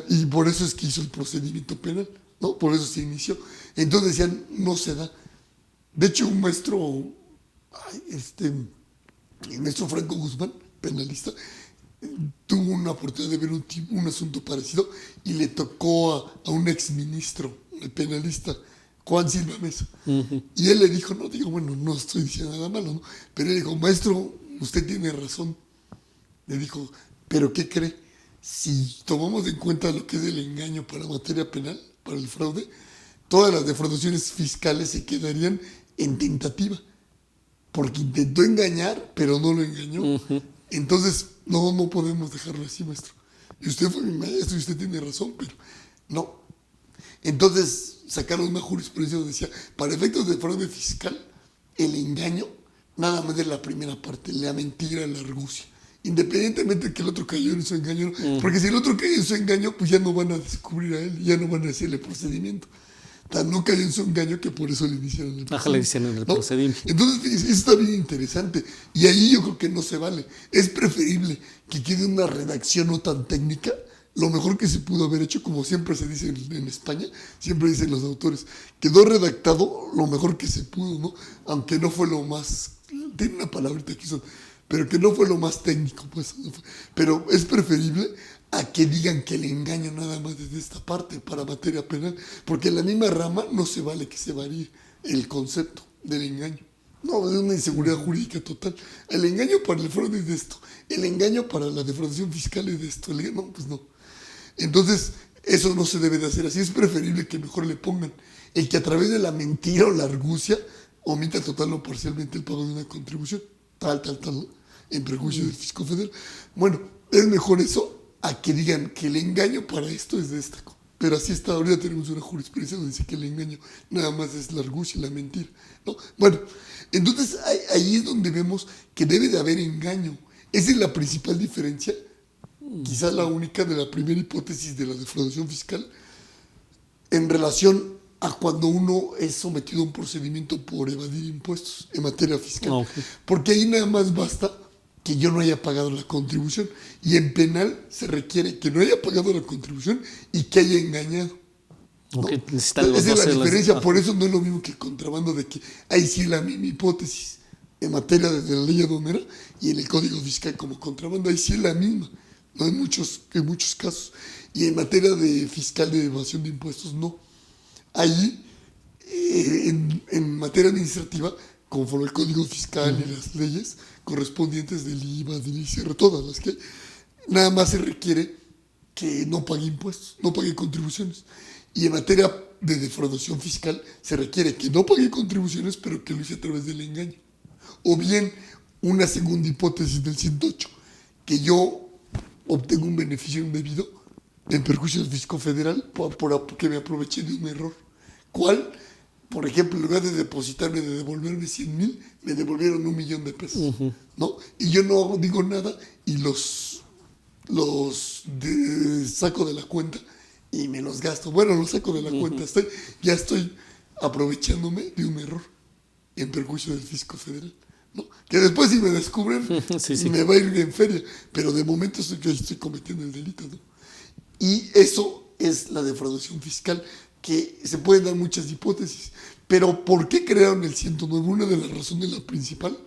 Y por eso es que hizo el procedimiento penal, ¿no? Por eso se inició. Entonces decían, no se da. De hecho, un maestro, el maestro Franco Guzmán, penalista, tuvo una oportunidad de ver un asunto parecido y le tocó a un exministro, el penalista, Juan Silva Mesa. Y él le dijo, no estoy diciendo nada malo, ¿no? Pero él dijo, maestro, usted tiene razón. Le dijo, ¿pero qué cree? Si tomamos en cuenta lo que es el engaño para materia penal, para el fraude, todas las defraudaciones fiscales se quedarían en tentativa. Porque intentó engañar, pero no lo engañó. Entonces, no podemos dejarlo así, maestro. Y usted fue mi maestro y usted tiene razón, pero no. Entonces, sacaron una jurisprudencia donde decía, para efectos de fraude fiscal, el engaño, nada más de la primera parte, la mentira, la argucia. Independientemente de que el otro cayó en su engaño, porque si el otro cayó en su engaño, pues ya no van a descubrir a él, ya no van a hacerle procedimiento. Tan no cayó en su engaño que por eso le iniciaron el Ajá, le hicieron el ¿no? procedimiento. Entonces, eso está bien interesante. Y ahí yo creo que no se vale. Es preferible que quede una redacción no tan técnica. Lo mejor que se pudo haber hecho, como siempre se dice en España, siempre dicen los autores, quedó redactado lo mejor que se pudo, ¿no? Aunque no fue lo más, tiene una palabrita que son, pero que no fue lo más técnico, pues. Pero es preferible a que digan que el engaño nada más desde esta parte para materia penal, porque en la misma rama no se vale que se varíe el concepto del engaño. No, es una inseguridad jurídica total. El engaño para el fraude es de esto, el engaño para la defraudación fiscal es de esto. No, pues no. Entonces, eso no se debe de hacer así. Es preferible que mejor le pongan el que a través de la mentira o la argucia omita total o parcialmente el pago de una contribución, tal, ¿no? En perjuicio del fisco federal. Bueno, es mejor eso a que digan que el engaño para esto es de esta. Pero así está, ahorita tenemos una jurisprudencia donde dice que el engaño nada más es la argucia y la mentira, ¿no? Bueno, entonces ahí es donde vemos que debe de haber engaño. Esa es la principal diferencia, quizás la única, de la primera hipótesis de la defraudación fiscal en relación a cuando uno es sometido a un procedimiento por evadir impuestos en materia fiscal. Okay. Porque ahí nada más basta que yo no haya pagado la contribución. Y en penal se requiere que no haya pagado la contribución y que haya engañado, ¿no? Okay. Esa es la diferencia. Por eso no es lo mismo que el contrabando, de que ahí sí la misma hipótesis en materia de la ley aduanera y en el Código Fiscal como contrabando, ahí sí es la misma, no en muchos casos. Y en materia de fiscal de evasión de impuestos, no. Ahí, en materia administrativa, conforme el Código Fiscal y las leyes correspondientes del IVA, del ICR, todas las que hay, nada más se requiere que no pague impuestos, no pague contribuciones. Y en materia de defraudación fiscal se requiere que no pague contribuciones, pero que lo hice a través del engaño. O bien, una segunda hipótesis del 108, que yo obtengo un beneficio indebido en perjuicio del fisco federal porque me aproveché de un error. ¿Cuál? Por ejemplo, en lugar de depositarme, de devolverme 100,000, me devolvieron 1,000,000 de pesos, ¿no? Y yo no digo nada y los saco de la cuenta y me los gasto. Bueno, los saco de la cuenta, ya estoy aprovechándome de un error en perjuicio del fisco federal, ¿no? Que después, si me descubren, sí, me va a ir en feria, pero de momento yo estoy cometiendo el delito, ¿no? Y eso es la defraudación fiscal, que se pueden dar muchas hipótesis. Pero ¿por qué crearon el 109? Una de las razones, la principal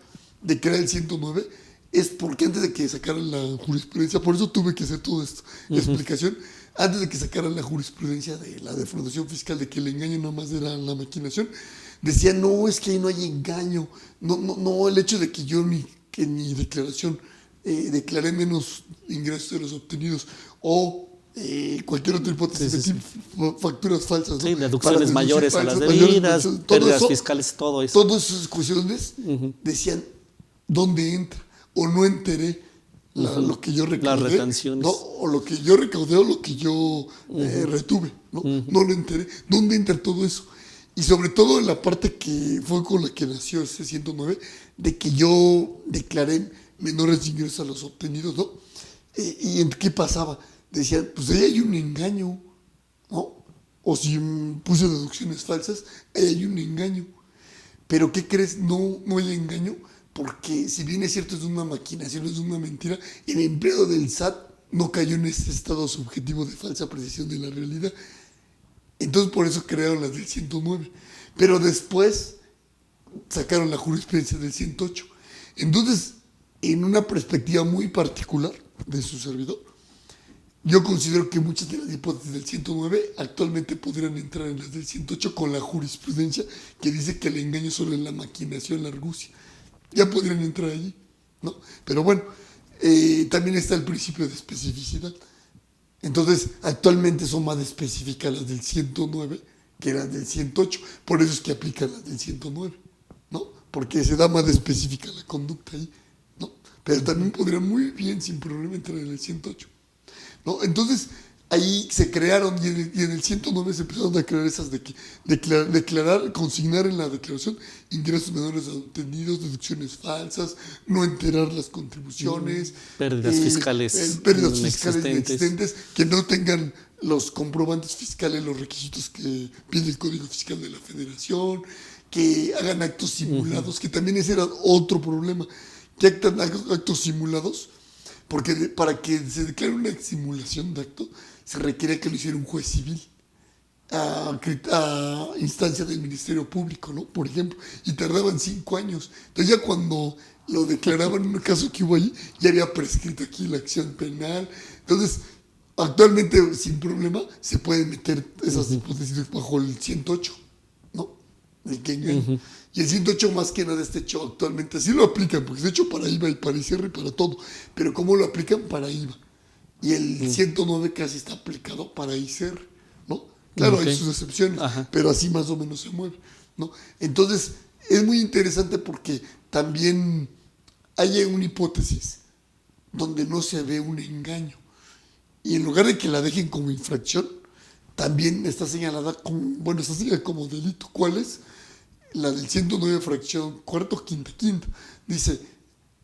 de crear el 109, es porque antes de que sacaran la jurisprudencia, por eso tuve que hacer toda esta explicación, antes de que sacaran la jurisprudencia de la defraudación fiscal, de que el engaño nada más era la maquinación, decían, no, es que ahí no hay engaño, no, el hecho de que yo en mi declaración declaré menos ingresos de los obtenidos, o cualquier otra hipótesis, facturas falsas, ¿no? Sí, deducciones mayores a las debidas, pérdidas fiscales, todo eso. Todas esas cuestiones decían dónde entra, o no enteré lo que yo recaudé, las retenciones, ¿no? O lo que yo recaudé o lo que yo retuve, ¿no? No lo enteré. ¿Dónde entra todo eso? Y sobre todo en la parte que fue con la que nació ese 109, de que yo declaré menores ingresos a los obtenidos, ¿no? ¿Y en qué pasaba? Decían, pues ahí hay un engaño, ¿no? O si puse deducciones falsas, ahí hay un engaño. Pero ¿qué crees? No hay engaño, porque si bien es cierto, es una maquinación, es una mentira, el empleado del SAT no cayó en ese estado subjetivo de falsa precisión de la realidad. Entonces por eso crearon las del 109. Pero después sacaron la jurisprudencia del 108. Entonces, en una perspectiva muy particular de su servidor, yo considero que muchas de las hipótesis del 109 actualmente podrían entrar en las del 108 con la jurisprudencia que dice que el engaño solo es la maquinación, la argucia. Ya podrían entrar allí, ¿no? Pero bueno, también está el principio de especificidad. Entonces, actualmente son más específicas las del 109 que las del 108. Por eso es que aplican las del 109, ¿no? Porque se da más específica la conducta ahí, ¿no? Pero también podría muy bien, sin problema, entrar en el 108, ¿no? Entonces, ahí se crearon y en el 109 se empezaron a crear esas consignar en la declaración ingresos menores a obtenidos, deducciones falsas, no enterar las contribuciones, pérdidas fiscales inexistentes, que no tengan los comprobantes fiscales, los requisitos que pide el Código Fiscal de la Federación, que hagan actos simulados, que también ese era otro problema, que hagan actos simulados, porque para que se declare una simulación de acto, se requiere que lo hiciera un juez civil a instancia del Ministerio Público, ¿no? Por ejemplo, y tardaban 5 años. Entonces ya cuando lo declaraban en un caso que hubo ahí, ya había prescrito aquí la acción penal. Entonces, actualmente, sin problema, se pueden meter esas hipótesis bajo el 108, ¿no? El que engaña. Y el 108 más que nada este hecho actualmente, así lo aplican, porque es hecho para IVA y para ICR y para todo, pero ¿cómo lo aplican? Para IVA. Y el 109 casi está aplicado para ICR, ¿no? Claro, hay sus excepciones, pero así más o menos se mueve, ¿no? Entonces, es muy interesante porque también hay una hipótesis donde no se ve un engaño. Y en lugar de que la dejen como infracción, también está señalada como delito. ¿Cuál es? La del 109 fracción cuarto, quinta. Dice,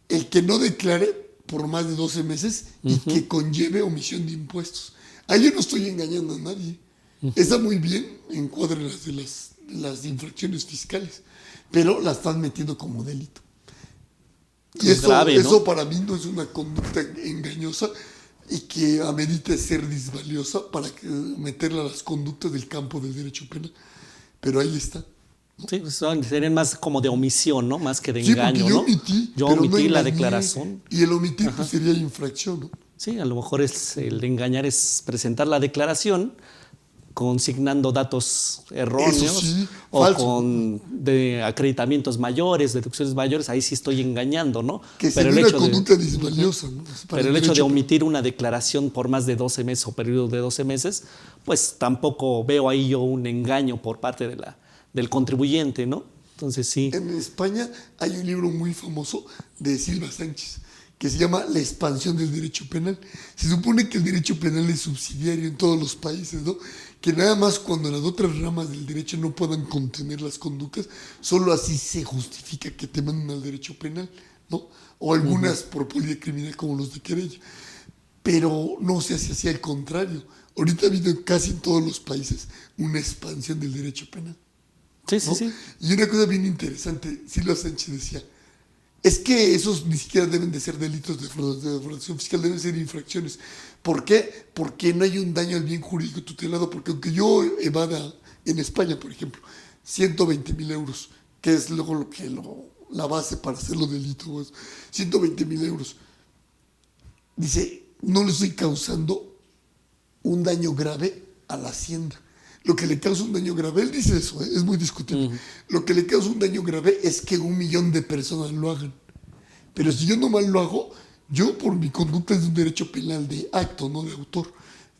el que no declare por más de 12 meses y que conlleve omisión de impuestos. Ahí yo no estoy engañando a nadie. Está muy bien, encuadra las infracciones fiscales, pero la están metiendo como delito. Y eso, grave, ¿no? Eso para mí no es una conducta engañosa y que amerite ser disvaliosa para meterla a las conductas del campo del derecho penal. Pero ahí está, ¿no? Sí, serían más como de omisión, ¿no? Más que de engaño, porque yo omití no la declaración. Y el omitir pues, sería infracción, ¿no? Sí, a lo mejor el de engañar es presentar la declaración consignando datos erróneos o falso, con acreditamientos mayores, deducciones mayores, ahí sí estoy engañando, ¿no? Que sería una conducta disvaliosa, ¿no? Pero el hecho de omitir una declaración por más de 12 meses o periodo de 12 meses, pues tampoco veo ahí yo un engaño por parte del contribuyente, ¿no? Entonces sí. En España hay un libro muy famoso de Silva Sánchez que se llama La expansión del derecho penal. Se supone que el derecho penal es subsidiario en todos los países, ¿no? Que nada más cuando las otras ramas del derecho no puedan contener las conductas, solo así se justifica que te manden al derecho penal, ¿no? O algunas por policriminal como los de querella. Pero no se hace así, al contrario. Ahorita ha habido casi en todos los países una expansión del derecho penal, ¿no? Sí. Y una cosa bien interesante, Silva Sánchez decía, es que esos ni siquiera deben de ser delitos de defraudación fiscal, deben ser infracciones. ¿Por qué? Porque no hay un daño al bien jurídico tutelado, porque aunque yo evada en España, por ejemplo, 120,000 euros, que es luego la base para hacerlo delito, 120,000 euros, dice, no le estoy causando un daño grave a la Hacienda. Lo que le causa un daño grave, él dice eso, es muy discutible. Lo que le causa un daño grave es que 1 millón de personas lo hagan. Pero si yo nomás lo hago, yo por mi conducta es un derecho penal de acto, no de autor.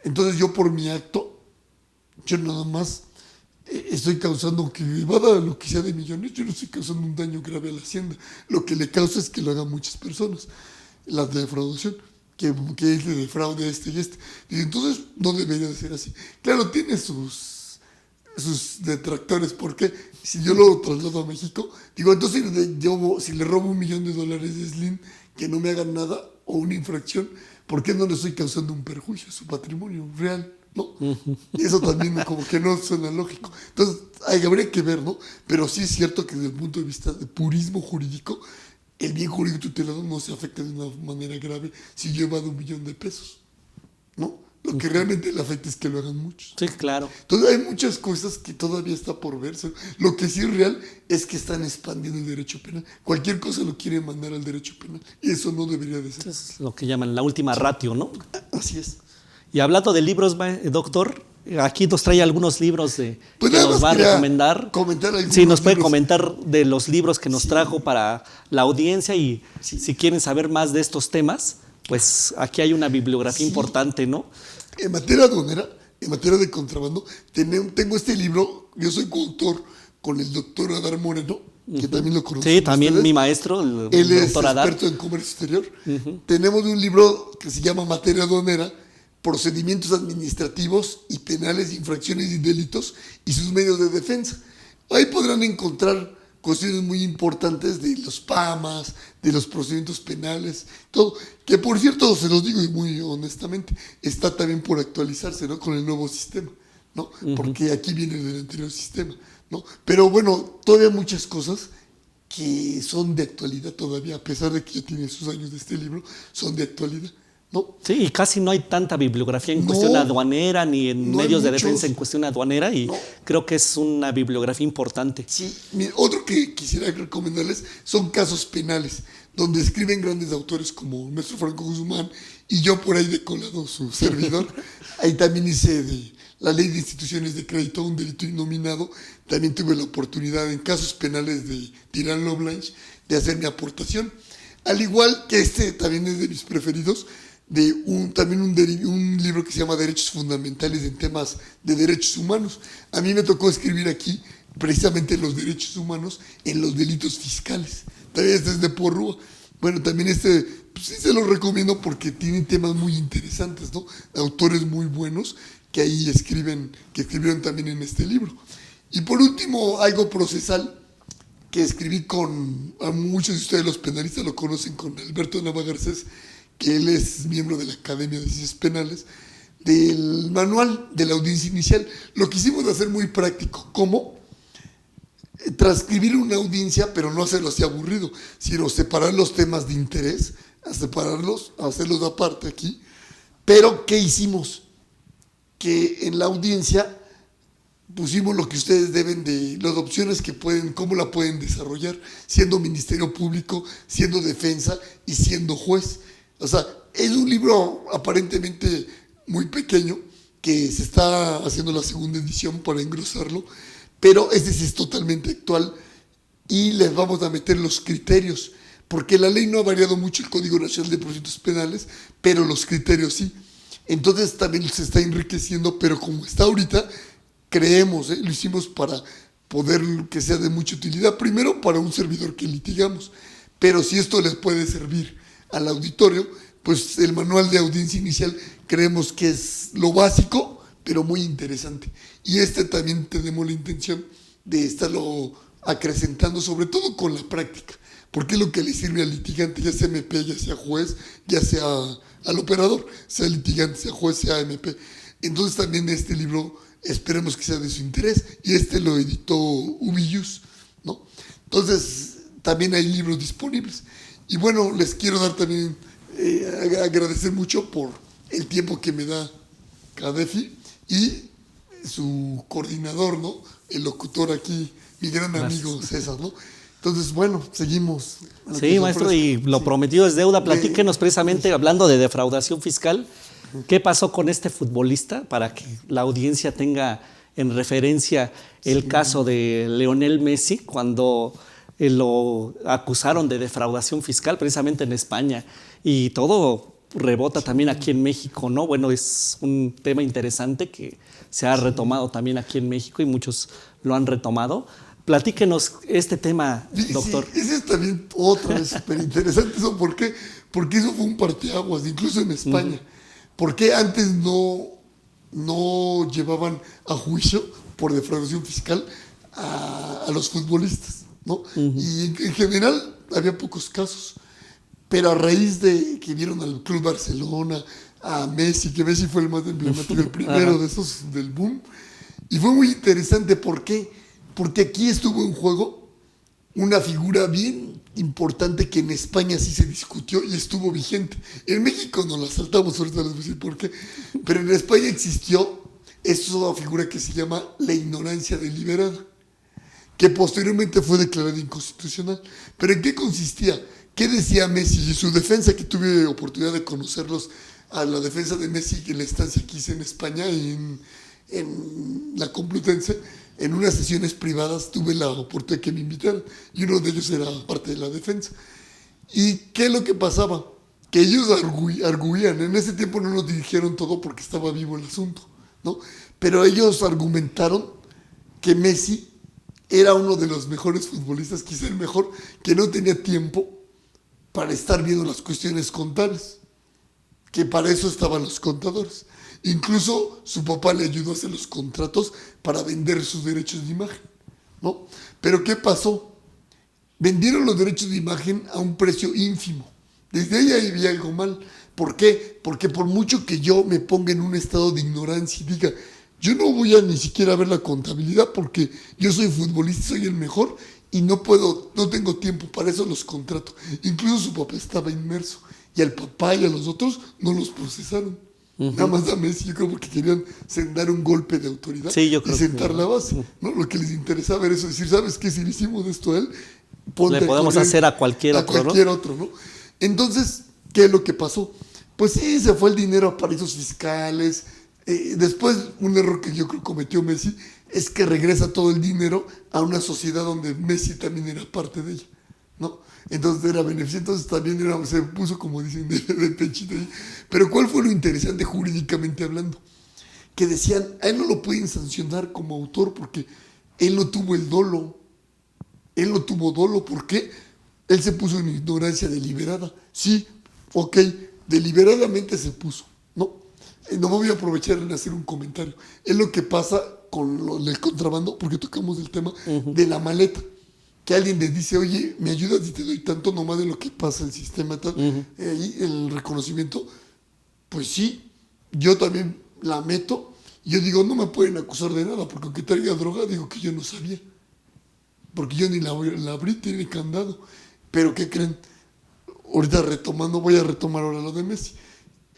Entonces yo por mi acto, yo nada más estoy causando que evada lo que sea de millones, yo no estoy causando un daño grave a la Hacienda. Lo que le causa es que lo hagan muchas personas, las de defraudación. Que es de fraude y este. Y entonces no debería de ser así. Claro, tiene sus detractores, porque si yo lo traslado a México, digo, entonces si le robo $1 millón de Slim, que no me hagan nada o una infracción, ¿por qué no le estoy causando un perjuicio a su patrimonio real? ¿No? Y eso también como que no suena lógico. Entonces, habría que ver, ¿no? Pero sí es cierto que desde el punto de vista de purismo jurídico, el bien jurídico tutelado no se afecta de una manera grave si yo evado $1 millón de pesos, ¿no? Lo que realmente le afecta es que lo hagan muchos. Sí, claro. Entonces hay muchas cosas que todavía está por verse. Lo que sí es real es que están expandiendo el derecho penal. Cualquier cosa lo quieren mandar al derecho penal y eso no debería de ser. Es lo que llaman la última ratio, ¿no? Así es. Y hablando de libros, doctor, aquí nos trae algunos libros que nos va a recomendar. Sí, nos puede comentar de los libros que nos trajo para la audiencia y si quieren saber más de estos temas, pues aquí hay una bibliografía importante, ¿no? En materia aduanera, en materia de contrabando, tengo este libro, yo soy coautor con el doctor Adar Moreno, que también lo conocen. Sí, también ustedes. Mi maestro, el Él doctor Adar. Él es experto en comercio exterior. Tenemos un libro que se llama Materia aduanera, procedimientos administrativos y penales, infracciones y delitos y sus medios de defensa. Ahí podrán encontrar cuestiones muy importantes de los PAMAS, de los procedimientos penales, todo, que por cierto, se los digo y muy honestamente, está también por actualizarse, ¿no? Con el nuevo sistema, ¿no? Porque aquí viene del anterior sistema, ¿no? Pero bueno, todavía muchas cosas que son de actualidad todavía, a pesar de que ya tiene sus años de este libro, son de actualidad, ¿no? Sí, y casi no hay tanta bibliografía en cuestión aduanera ni en medios de defensa en cuestión aduanera y creo que es una bibliografía importante. Sí, otro que quisiera recomendarles son casos penales, donde escriben grandes autores como el maestro Franco Guzmán y yo por ahí de colado, su servidor. Ahí también hice de la ley de instituciones de crédito, un delito innominado. También tuve la oportunidad en casos penales de Tirán Loblanche de hacer mi aportación. Al igual que este también es de mis preferidos, de un libro que se llama Derechos Fundamentales en temas de derechos humanos. A mí me tocó escribir aquí precisamente los derechos humanos en los delitos fiscales. También este es de Porrúa. Bueno, también este pues sí se lo recomiendo porque tiene temas muy interesantes, ¿no? Autores muy buenos que ahí escriben, que escribieron también en este libro. Y por último, algo procesal que escribí a muchos de ustedes los penalistas lo conocen, con Alberto Nava Garcés, que él es miembro de la Academia de Ciencias Penales, del manual de la audiencia inicial. Lo quisimos hacer muy práctico. ¿Cómo? Transcribir una audiencia, pero no hacerlo así aburrido, sino separar los temas de interés, separarlos, hacerlos aparte aquí. Pero, ¿qué hicimos? Que en la audiencia pusimos lo que ustedes deben de, las opciones que pueden, cómo la pueden desarrollar, siendo Ministerio Público, siendo defensa y siendo juez. O sea, es un libro aparentemente muy pequeño, que se está haciendo la segunda edición para engrosarlo, pero este sí es totalmente actual y les vamos a meter los criterios, porque la ley no ha variado mucho, el Código Nacional de Procedimientos Penales, pero los criterios sí. Entonces también se está enriqueciendo, pero como está ahorita, creemos, lo hicimos para poder que sea de mucha utilidad, primero para un servidor que litigamos, pero si esto les puede servir al auditorio, pues el manual de audiencia inicial creemos que es lo básico, pero muy interesante. Y también tenemos la intención de estarlo acrecentando, sobre todo con la práctica, porque es lo que le sirve al litigante, ya sea MP, ya sea juez, ya sea al operador, sea litigante, sea juez, sea MP. Entonces también este libro esperemos que sea de su interés, y lo editó Ubiyus, ¿no? Entonces también hay libros disponibles. Y bueno, les quiero dar también, agradecer mucho por el tiempo que me da CADEFI y su coordinador, ¿no? El locutor aquí, mi gran amigo César, ¿no? Entonces, bueno, seguimos. Sí, maestro, y lo prometido es deuda. Platíquenos precisamente, hablando de defraudación fiscal, ¿qué pasó con este futbolista para que la audiencia tenga en referencia el caso de Lionel Messi cuando lo acusaron de defraudación fiscal precisamente en España? Y todo rebota también aquí en México, ¿no? Bueno, es un tema interesante que se ha retomado también aquí en México y muchos lo han retomado. Platíquenos este tema, doctor. Sí, ese es también otra vez súper interesante. ¿Eso por qué? Porque eso fue un parteaguas, incluso en España. ¿Por qué antes no llevaban a juicio por defraudación fiscal a los futbolistas, ¿no? Y en general había pocos casos. Pero a raíz de que vieron al Club Barcelona, a Messi, que Messi fue el más emblemático, el primero de esos del boom, y fue muy interesante. ¿Por qué? Porque aquí estuvo en juego una figura bien importante que en España sí se discutió y estuvo vigente. En México nos la saltamos, ahorita les voy a decir por qué, pero en España existió esta figura que se llama la ignorancia deliberada, que posteriormente fue declarada inconstitucional. ¿Pero en qué consistía? ¿Qué decía Messi? Y su defensa, que tuve oportunidad de conocerlos, a la defensa de Messi en la estancia que hice en España, en la Complutense, en unas sesiones privadas tuve la oportunidad de que me invitaran, y uno de ellos era parte de la defensa. ¿Y qué es lo que pasaba? Que ellos arguían, en ese tiempo no nos dijeron todo porque estaba vivo el asunto, ¿no? Pero ellos argumentaron que Messi era uno de los mejores futbolistas, quizá el mejor, que no tenía tiempo para estar viendo las cuestiones contables, que para eso estaban los contadores. Incluso su papá le ayudó a hacer los contratos para vender sus derechos de imagen, ¿no? Pero ¿qué pasó? Vendieron los derechos de imagen a un precio ínfimo. Desde ahí había algo mal. ¿Por qué? Porque por mucho que yo me ponga en un estado de ignorancia y diga, yo no voy a ni siquiera ver la contabilidad porque yo soy futbolista, soy el mejor y no tengo tiempo para eso, los contrato. Incluso su papá estaba inmerso y al papá y a los otros no los procesaron. Nada más a Messi, yo creo porque querían dar un golpe de autoridad Sí, yo y creo sentar que la base. ¿No? Lo que les interesaba era eso, decir, ¿sabes qué? Si le hicimos esto a él, ponte le podemos correr hacer a cualquier otro, ¿no? Entonces, ¿qué es lo que pasó? Pues sí, se fue el dinero a paraísos fiscales. Después, un error que yo creo cometió Messi es que regresa todo el dinero a una sociedad donde Messi también era parte de ella, ¿no? Entonces era beneficio, entonces también se puso, como dicen, de pechito ahí. Pero ¿cuál fue lo interesante jurídicamente hablando? Que decían, a él no lo pueden sancionar como autor porque él no tuvo el dolo. Él no tuvo dolo, ¿por qué? Él se puso en ignorancia deliberada. Sí, ok, deliberadamente se puso, ¿no? No me voy a aprovechar en hacer un comentario. Es lo que pasa con el contrabando, porque tocamos el tema de la maleta. Que alguien le dice, oye, ¿me ayudas y te doy tanto nomás de lo que pasa el sistema? Ahí el reconocimiento, pues sí, yo también la meto. Yo digo, no me pueden acusar de nada, porque aunque traiga droga, digo que yo no sabía. Porque yo ni la abrí, tiene candado. Pero ¿qué creen? Ahorita voy a retomar ahora lo de Messi.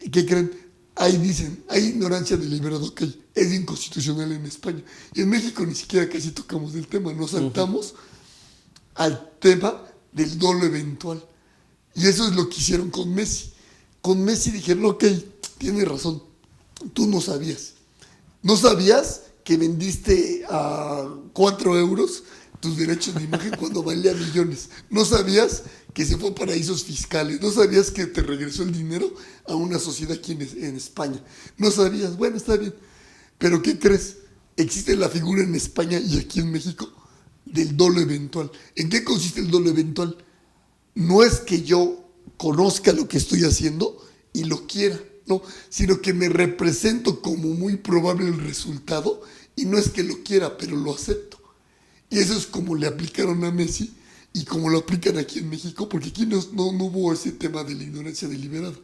¿Qué creen? Ahí dicen, hay ignorancia deliberada, ok, es inconstitucional en España. Y en México ni siquiera casi tocamos el tema, nos saltamos al tema del dolo eventual. Y eso es lo que hicieron con Messi. Con Messi dijeron, ok, tienes razón, tú no sabías. No sabías que vendiste a 4 euros tus derechos de imagen cuando valía millones. No sabías que se fue a paraísos fiscales. No sabías que te regresó el dinero a una sociedad aquí en España. No sabías. Bueno, está bien. Pero ¿qué crees? Existe la figura en España y aquí en México del dolo eventual. ¿En qué consiste el dolo eventual? No es que yo conozca lo que estoy haciendo y lo quiera, no, sino que me represento como muy probable el resultado y no es que lo quiera, pero lo acepto. Y eso es como le aplicaron a Messi y como lo aplican aquí en México, porque aquí no hubo ese tema de la ignorancia deliberada,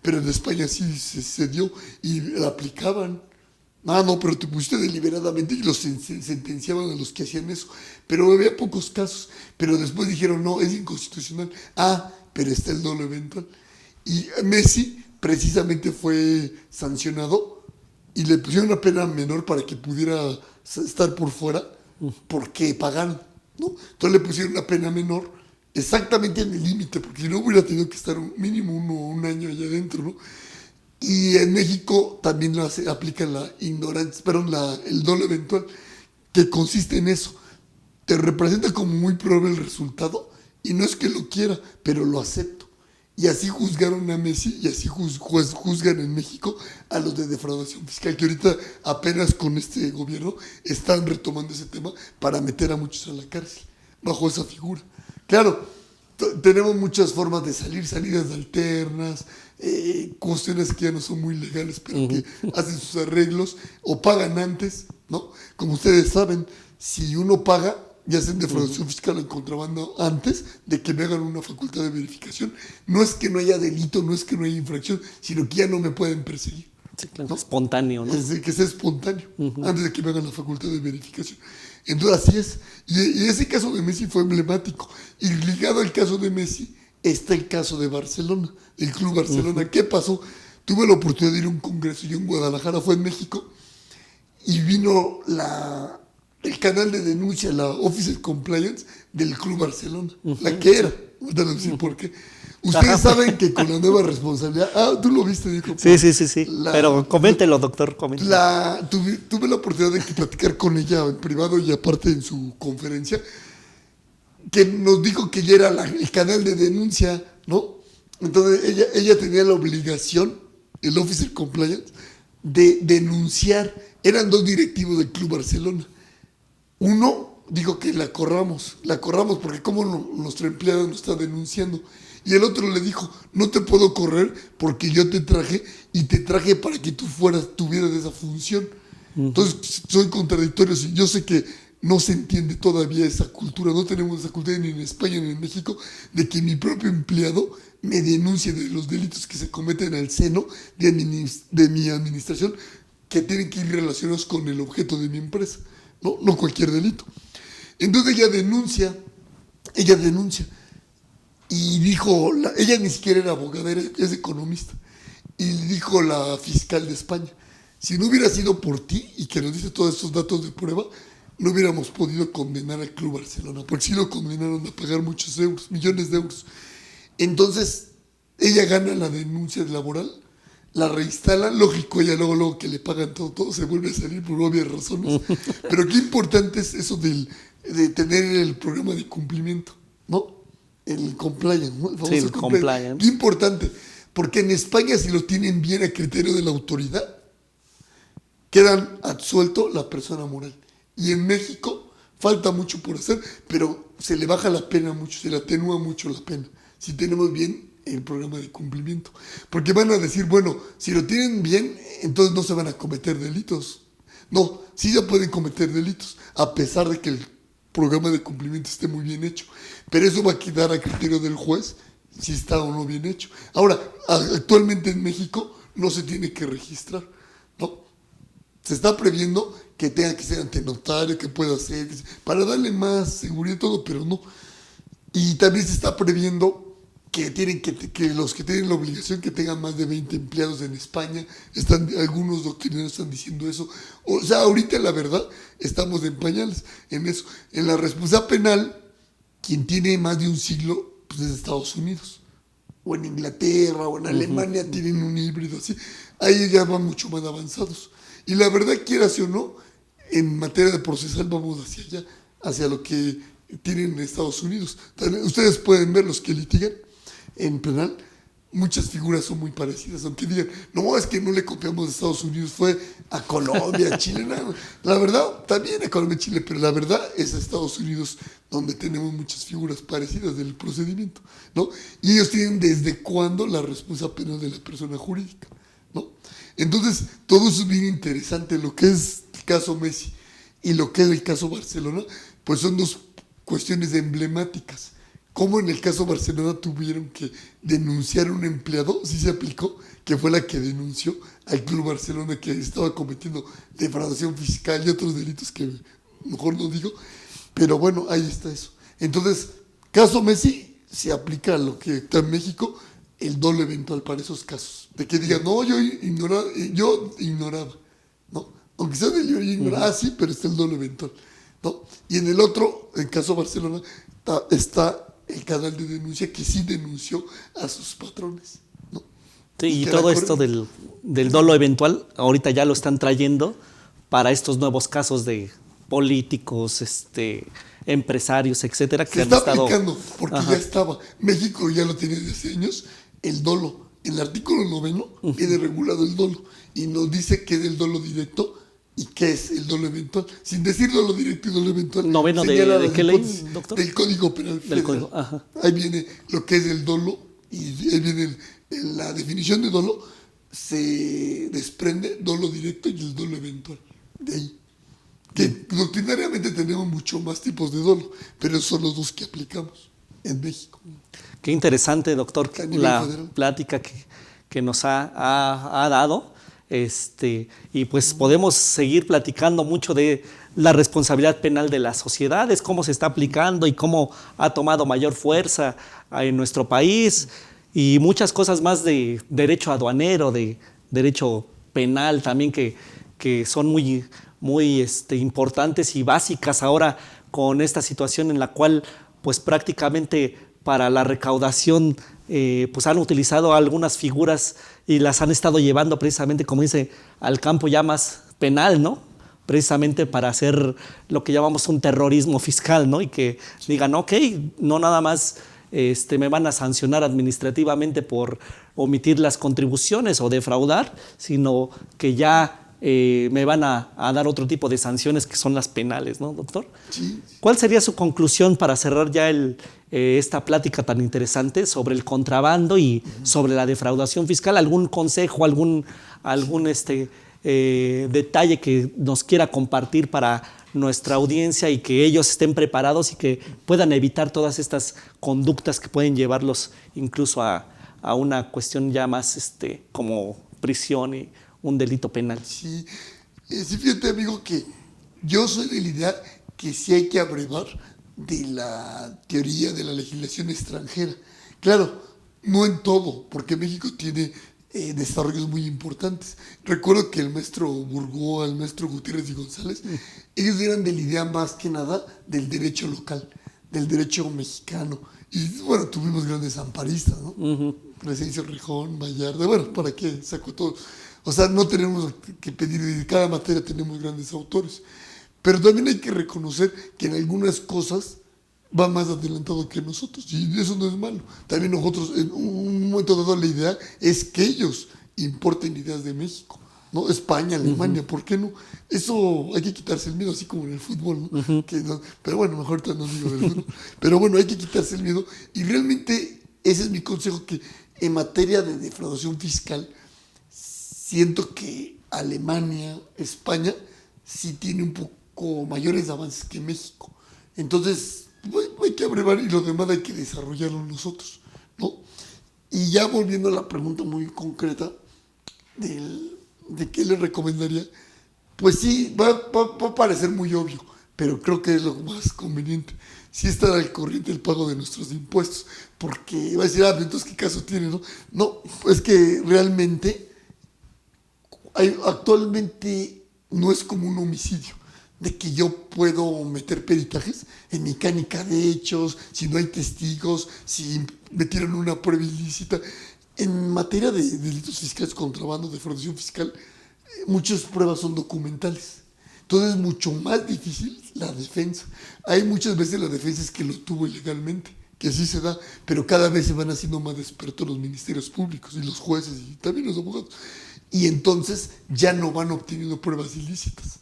pero en España sí se dio y la aplicaban. Ah, no, pero te pusiste deliberadamente y los sentenciaban a los que hacían eso. Pero había pocos casos. Pero después dijeron, no, es inconstitucional. Ah, pero está el dolo eventual. Y Messi precisamente fue sancionado y le pusieron una pena menor para que pudiera estar por fuera porque pagaron, ¿no? Entonces le pusieron una pena menor exactamente en el límite, porque si no hubiera tenido que estar mínimo un año allá adentro, ¿no? Y en México también aplican la ignorancia, el dolo eventual, que consiste en eso. Te representa como muy probable el resultado y no es que lo quiera, pero lo acepto. Y así juzgaron a Messi y así juzgan en México a los de defraudación fiscal, que ahorita apenas con este gobierno están retomando ese tema para meter a muchos a la cárcel bajo esa figura. Claro, tenemos muchas formas de salidas alternas, cuestiones que ya no son muy legales, pero que hacen sus arreglos o pagan antes, ¿no? Como ustedes saben, si uno paga, ya sea en defraudación fiscal o en contrabando, antes de que me hagan una facultad de verificación, no es que no haya delito, no es que no haya infracción, sino que ya no me pueden perseguir. Sí, claro, ¿no? Espontáneo, ¿no? Es de que sea espontáneo, antes de que me hagan la facultad de verificación. Entonces así es. Y ese caso de Messi fue emblemático. Y ligado al caso de Messi está el caso de Barcelona, el Club Barcelona. ¿Qué pasó? Tuve la oportunidad de ir a un congreso, yo en Guadalajara, fue en México, y vino el canal de denuncia, la Officer Compliance del Club Barcelona, la que era. No voy a decir por qué. Ustedes saben que con la nueva responsabilidad... Ah, tú lo viste, dijo. Sí. Pero coméntelo, doctor, coméntelo. Tuve la oportunidad de platicar con ella en privado y aparte en su conferencia, que nos dijo que ya era el canal de denuncia, ¿no? Entonces ella tenía la obligación, el Officer Compliance, de denunciar. Eran 2 directivos del Club Barcelona. Uno dijo que la corramos porque como nuestra empleada nos está denunciando. Y el otro le dijo, no te puedo correr porque yo te traje y te traje para que tú tuvieras esa función. Entonces, soy contradictorio. Yo sé que no se entiende todavía esa cultura, no tenemos esa cultura ni en España ni en México, de que mi propio empleado me denuncie de los delitos que se cometen al seno de mi administración, que tienen que ir relacionados con el objeto de mi empresa, no cualquier delito. Entonces ella denuncia, y dijo, ella ni siquiera era abogada, es economista, y dijo la fiscal de España, si no hubiera sido por ti y que nos dice todos estos datos de prueba, no hubiéramos podido condenar al Club Barcelona, porque sí lo condenaron a pagar muchos euros, millones de euros. Entonces, ella gana la denuncia laboral, la reinstalan, lógico, ella luego que le pagan todo se vuelve a salir por obvias razones. Pero qué importante es eso de tener el programa de cumplimiento, ¿no? El compliance, ¿no? El famoso compliance. Qué importante, porque en España, si lo tienen bien a criterio de la autoridad, quedan absuelto la persona moral. Y en México falta mucho por hacer, pero se le baja la pena mucho, se le atenúa mucho la pena, si tenemos bien el programa de cumplimiento. Porque van a decir, bueno, si lo tienen bien, entonces no se van a cometer delitos. No, sí ya pueden cometer delitos, a pesar de que el programa de cumplimiento esté muy bien hecho. Pero eso va a quedar a criterio del juez si está o no bien hecho. Ahora, actualmente en México no se tiene que registrar, ¿no? Se está previendo que tenga que ser ante notario, que pueda ser, para darle más seguridad y todo, pero no. Y también se está previendo que los que tienen la obligación que tengan más de 20 empleados en España, algunos doctrineros están diciendo eso. O sea, ahorita la verdad, estamos en pañales en eso. En la responsabilidad penal, quien tiene más de un siglo, pues es Estados Unidos. O en Inglaterra, o en Alemania tienen un híbrido así. Ahí ya van mucho más avanzados. Y la verdad, quieras o no, en materia de procesal vamos hacia allá, hacia lo que tienen en Estados Unidos. Ustedes pueden ver los que litigan en penal, muchas figuras son muy parecidas, aunque digan, no, es que no le copiamos a Estados Unidos, fue a Colombia, a Chile. No. La verdad, también a Colombia y Chile, pero la verdad es a Estados Unidos donde tenemos muchas figuras parecidas del procedimiento, ¿no? Y ellos tienen desde cuándo la responsabilidad penal de la persona jurídica, ¿no? Entonces, todo eso es bien interesante. Lo que es el caso Messi y lo que es el caso Barcelona, pues son dos cuestiones emblemáticas. Como en el caso Barcelona tuvieron que denunciar a un empleado, sí se aplicó, que fue la que denunció al Club Barcelona que estaba cometiendo defraudación fiscal y otros delitos que mejor no digo, pero bueno, ahí está eso. Entonces, caso Messi se aplica a lo que está en México, el dolo eventual para esos casos. De que digan, no, yo ignoraba, ¿no? Aunque sea de yo ignoraba, sí, pero está el dolo eventual, ¿no? Y en el otro, en caso Barcelona, está el canal de denuncia que sí denunció a sus patrones, ¿no? Sí, y todo esto del dolo eventual, ahorita ya lo están trayendo para estos nuevos casos de políticos, empresarios, etcétera, que se está aplicando, porque ya estaba. México ya lo tiene desde hace años, el dolo. En el artículo 9 viene regulado el dolo y nos dice qué es el dolo directo y qué es el dolo eventual. Sin decir dolo directo y dolo eventual. ¿Noveno de qué ley, doctor? Del Código Penal Federal. Ahí viene lo que es el dolo y ahí viene la definición de dolo. Se desprende dolo directo y el dolo eventual. De ahí. Que doctrinariamente tenemos mucho más tipos de dolo, pero esos son los dos que aplicamos en México. Qué interesante, doctor, la federal. Plática que nos ha dado. Y pues podemos seguir platicando mucho de la responsabilidad penal de las sociedades, cómo se está aplicando y cómo ha tomado mayor fuerza en nuestro país y muchas cosas más de derecho aduanero, de derecho penal también que son muy importantes y básicas ahora con esta situación en la cual pues prácticamente para la recaudación pues han utilizado algunas figuras y las han estado llevando precisamente, como dice, al campo ya más penal, ¿no? Precisamente para hacer lo que llamamos un terrorismo fiscal, ¿no? Y que digan, ok, no nada más me van a sancionar administrativamente por omitir las contribuciones o defraudar, sino que ya me van a dar otro tipo de sanciones que son las penales, ¿no, doctor? Sí. ¿Cuál sería su conclusión para cerrar ya esta plática tan interesante sobre el contrabando y sobre la defraudación fiscal? ¿Algún consejo, algún detalle que nos quiera compartir para nuestra audiencia y que ellos estén preparados y que puedan evitar todas estas conductas que pueden llevarlos incluso a una cuestión ya más como prisión y un delito penal? Sí, sí, fíjate, amigo, que yo soy de la idea que sí hay que abrevar de la teoría de la legislación extranjera. Claro, no en todo, porque México tiene desarrollos muy importantes. Recuerdo que el maestro Burgó, el maestro Gutiérrez y González, ellos eran de la idea más que nada del derecho local, del derecho mexicano. Y bueno, tuvimos grandes amparistas, ¿no? Presencia Rejón, Vallarta, bueno, ¿para qué sacó todo? O sea, no tenemos que pedir, en cada materia tenemos grandes autores. Pero también hay que reconocer que en algunas cosas va más adelantado que nosotros, y eso no es malo. También nosotros, en un momento dado, la idea es que ellos importen ideas de México, ¿no? España, Alemania, ¿por qué no? Eso hay que quitarse el miedo, así como en el fútbol, ¿no? Pero bueno, mejor ahorita no digo del fútbol. Pero bueno, hay que quitarse el miedo, y realmente ese es mi consejo, que en materia de defraudación fiscal, siento que Alemania, España, sí tiene un poco mayores avances que México. Entonces, hay que abrevar, y lo demás hay que desarrollarlo nosotros, ¿no? Y ya volviendo a la pregunta muy concreta de qué le recomendaría, pues sí, va a parecer muy obvio, pero creo que es lo más conveniente. Sí estar al corriente del pago de nuestros impuestos, porque va a decir, entonces, ¿qué caso tiene, no? No, pues que realmente actualmente no es como un homicidio, de que yo puedo meter peritajes en mecánica de hechos, si no hay testigos, si metieron una prueba ilícita. En materia de delitos fiscales, contrabando, defraudación fiscal, muchas pruebas son documentales. Entonces es mucho más difícil la defensa. Hay muchas veces la defensa es que lo tuvo ilegalmente, que así se da, pero cada vez se van haciendo más expertos los ministerios públicos y los jueces y también los abogados. Y entonces ya no van obteniendo pruebas ilícitas,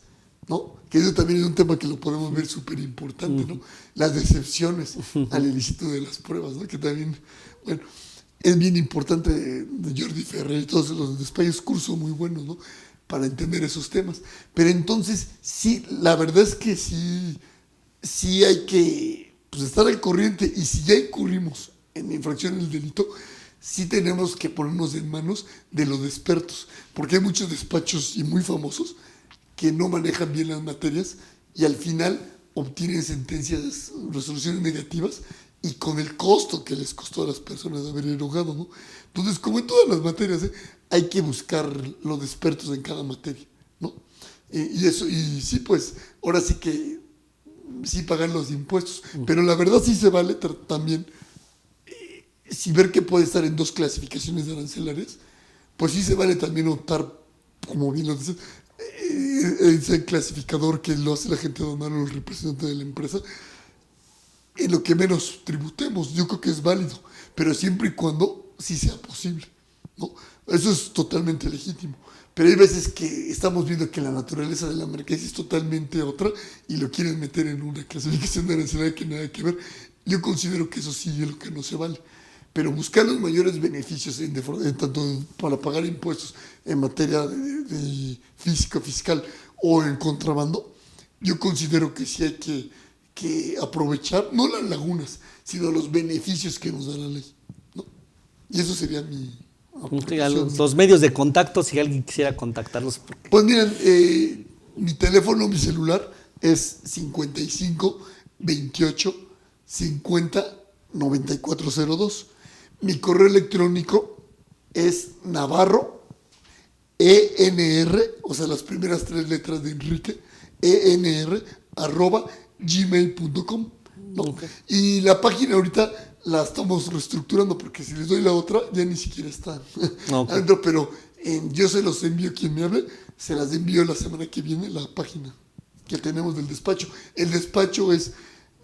¿no? Que eso también es un tema que lo podemos ver súper importante, ¿no? Las decepciones al ilícito de las pruebas, ¿no? Que también, bueno, es bien importante, de Jordi Ferrer y todos los de España, es curso muy bueno, ¿no? Para entender esos temas. Pero entonces, sí, la verdad es que sí hay que, pues, estar al corriente, y si ya incurrimos en infracción del delito, sí tenemos que ponernos en manos de los expertos, porque hay muchos despachos y muy famosos que no manejan bien las materias y al final obtienen sentencias, resoluciones negativas, y con el costo que les costó a las personas haber erogado, ¿no? Entonces, como en todas las materias, hay que buscar los expertos en cada materia, ¿no? Y eso, y sí, pues, ahora sí que sí pagan los impuestos, pero la verdad sí se vale también, si ver que puede estar en dos clasificaciones arancelarias, pues sí se vale también optar, como bien lo dices, ese clasificador que lo hace la gente aduanal o los representantes de la empresa, en lo que menos tributemos. Yo creo que es válido, pero siempre y cuando sí sea posible, ¿no? Eso es totalmente legítimo. Pero hay veces que estamos viendo que la naturaleza de la mercancía es totalmente otra y lo quieren meter en una clasificación de arancelaria que nada que ver. Yo considero que eso sí es lo que no se vale. Pero buscar los mayores beneficios tanto para pagar impuestos en materia de físico fiscal o en contrabando, yo considero que sí hay que aprovechar, no las lagunas, sino los beneficios que nos da la ley, ¿no? Y eso sería mi aportación. Los medios de contacto, si alguien quisiera contactarlos. Pues miren, mi teléfono, mi celular es 55 28 50 9402. Mi correo electrónico es Navarro, ENR, o sea, las primeras 3 letras de Enrique, ENR@gmail.com, ¿no? Okay. Y la página ahorita la estamos reestructurando, porque si les doy la otra, ya ni siquiera está okay. Adentro, pero yo se los envío, quien me hable, se las envío la semana que viene, la página que tenemos del despacho. El despacho es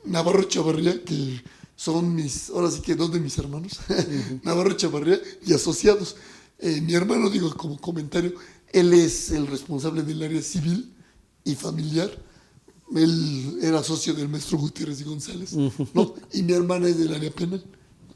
Navarro Chavarría, que son ahora sí que 2 de mis hermanos, Navarro Chavarría y asociados. Mi hermano, digo como comentario, Él es el responsable del área civil y familiar. Él era socio del maestro Gutiérrez y González, ¿no? Y mi hermana es del área penal.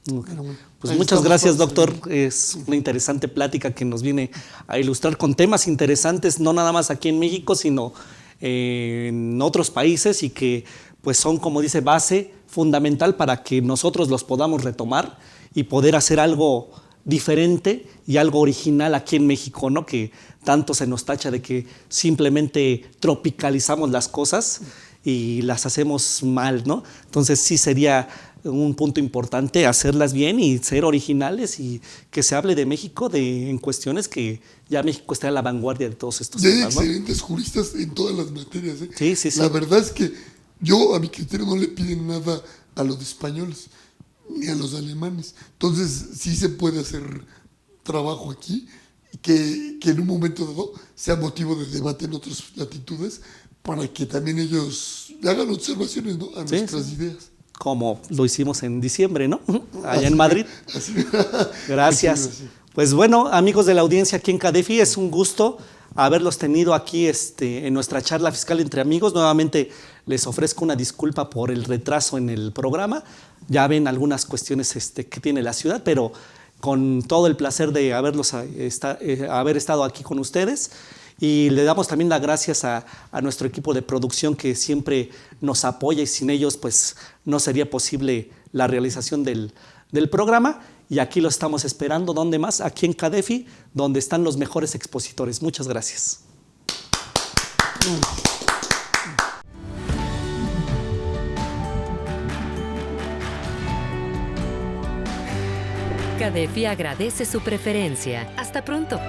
Okay. Bueno, pues muchas gracias, doctor. Es una interesante plática que nos viene a ilustrar con temas interesantes, no nada más aquí en México, sino en otros países, y que pues son, como dice, base fundamental para que nosotros los podamos retomar y poder hacer algo diferente y algo original aquí en México, ¿no? Que tanto se nos tacha de que simplemente tropicalizamos las cosas y las hacemos mal, ¿no? Entonces sí sería un punto importante hacerlas bien y ser originales, y que se hable de México en cuestiones que ya México está a la vanguardia de todos estos temas, ¿no? Hay excelentes juristas en todas las materias, ¿eh? Sí, sí, sí. La verdad es que yo, a mi criterio, no le piden nada a los españoles ni a los alemanes. Entonces sí se puede hacer trabajo aquí que en un momento dado sea motivo de debate en otras latitudes, para que también ellos hagan observaciones, ¿no?, a nuestras ideas. Como lo hicimos en diciembre, ¿no? Allá en Madrid. Gracias. Pues bueno, amigos de la audiencia aquí en CADEFI, es un gusto haberlos tenido aquí en nuestra charla fiscal entre amigos. Nuevamente les ofrezco una disculpa por el retraso en el programa. Ya ven algunas cuestiones que tiene la ciudad, pero con todo el placer de haber estado aquí con ustedes. Y le damos también las gracias a nuestro equipo de producción, que siempre nos apoya, y sin ellos pues no sería posible la realización del programa. Y aquí lo estamos esperando. ¿Dónde más? Aquí en CADEFI, donde están los mejores expositores. Muchas gracias. CADEFI agradece su preferencia. Hasta pronto.